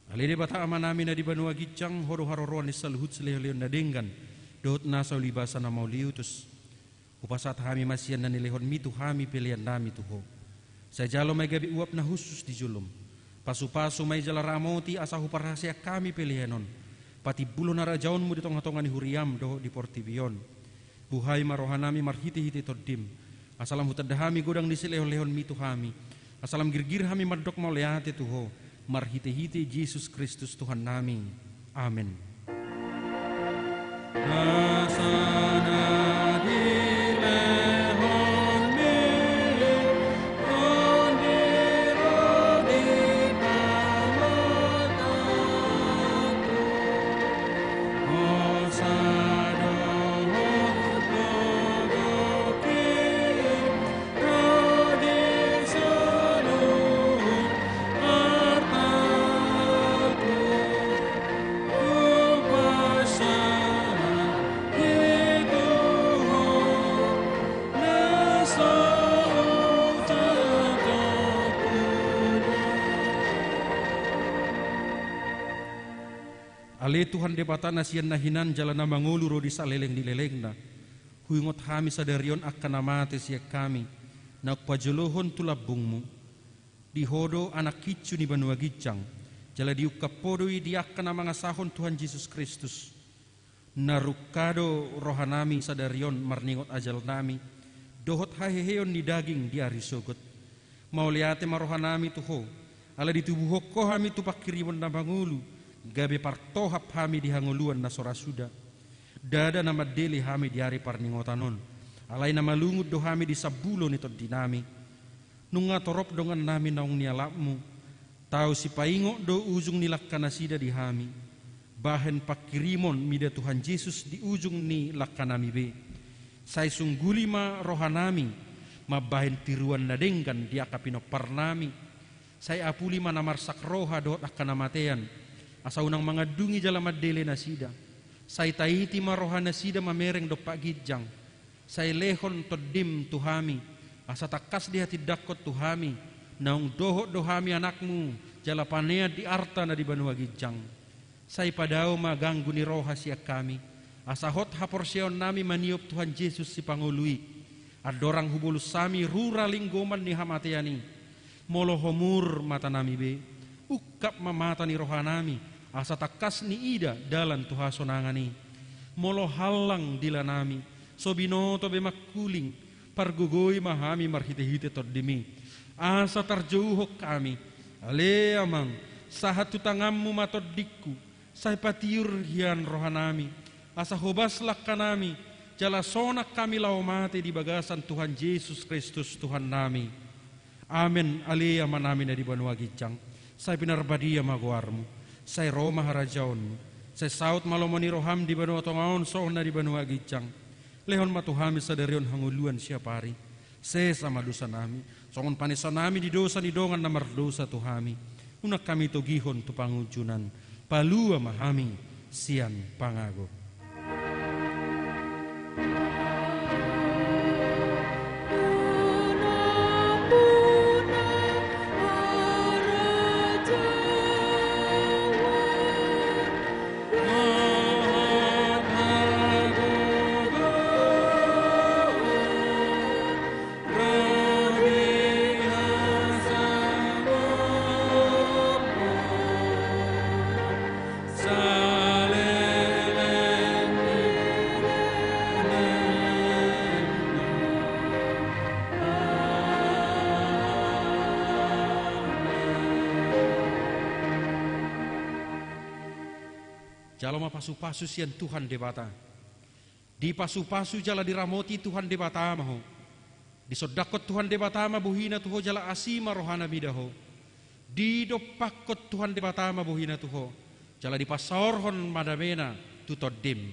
Ali di bata amanami na di banua gicang horo haroroan ni saluhut seleholion na denggan dot nasau libasa na mauliutus. Upasat hami masian na nilehon mitu hami pilihan nami tuho. Sajalo may gabi uap na husus di julum. Pasu-pasu may jala ramoti asahu parahasya kami pilihanon. Pati bulo na rajaon mo ditong hatongan ni huriam doho di portibion. Buhay marohanami marhiti-hiti toddim. Asalam hutadahami godang di silehon-lehon mitu hami. Asalam girgir hami madok mauliate tuho. Marhiti-hiti Yesus Kristus Tuhan nami. Amin. Ale Tuhan debata nasian nahinan jalan mangulu rodi saleleng di lelengna. Huingot kami sadarion akan namate siya kami. Nak pajolohon tulabungmu. Dihodo anak kicu ni banua gijang. Jala diukapodoi di akan mga sahon Tuhan Yesus Kristus. Narukado rohanami sadarion marningot ajal nami. Dohot haheheon di daging di arisogot. Mauliate marohanami tuho. Ala ditubuhok ko hami tupakirimon na bangulu. Gabe partohap hami di hanguluan na sorasuda. Dada na madeli hami di hari parningotanon. Alay na malungod do hami di sabulo nito dinami. Nung nga torop dongan namin naong nialapmu. Tao si paingo do ujung nilak kanasida di hami. Bahen pakirimon mida Tuhan Yesus di ujung ni lakanami be. Say sungguli ma rohanami. Mabahen tiruan na denggan di akapinopar nami. Say apuli manamarsak roha doot akanamatean. Asa unang mga dungi jala madele na sida. Say taiti maroha na sida mamereng do pagidjang. Say lehon todim tuhami. Asa takas di hati dakot tuhami. Naung dohot dohami anakmu. Jala panea di arta na di banua gidjang. Say padao maganggu ni roha siya kami. Asa hot haporsion nami maniop Tuhan Yesus si pangului. Adorang hubulus sami rura linggoman ni hamateani. Molo homur mata nami be. Ukap mamata ni rohanami. Asa takas ni ida dalan tuha sonangani. Molo halang dila nami. Sobinoto be makuling. Pargugoy mahami marhite-hite tordimi. Asa tarjauhok kami. Ale amang. Sahat tutangammu matodikku. Say patiur hian rohanami. Asa hobas lakanami. Jala sonak kami laumate di bagasan Tuhan Yesus Kristus Tuhan nami. Amen. Ale aman amin na di banua gijang. Say pinarbadia maguarmu. Say Roma harajaonmu. Say saut malomoni roham di banua tongaon soon na di banua gijang. Lehon matuhami sadarion hanguluan siya pari. Sesa madusa nami. Songon panisa nami di dosa ni dongan na mardosa tuhami. Unak kami togihon tu pangujunan. Palua mahami sian pangago. Jaloma pasu-pasu sian Tuhan debata. Di pasu-pasu jala diramoti Tuhan debata maho. Di sodakot Tuhan debata ma buhina tuho jala asima rohana bidaho. Di dopakot Tuhan debata ma buhina tuho. Jala di pasorhon madamena tutodim.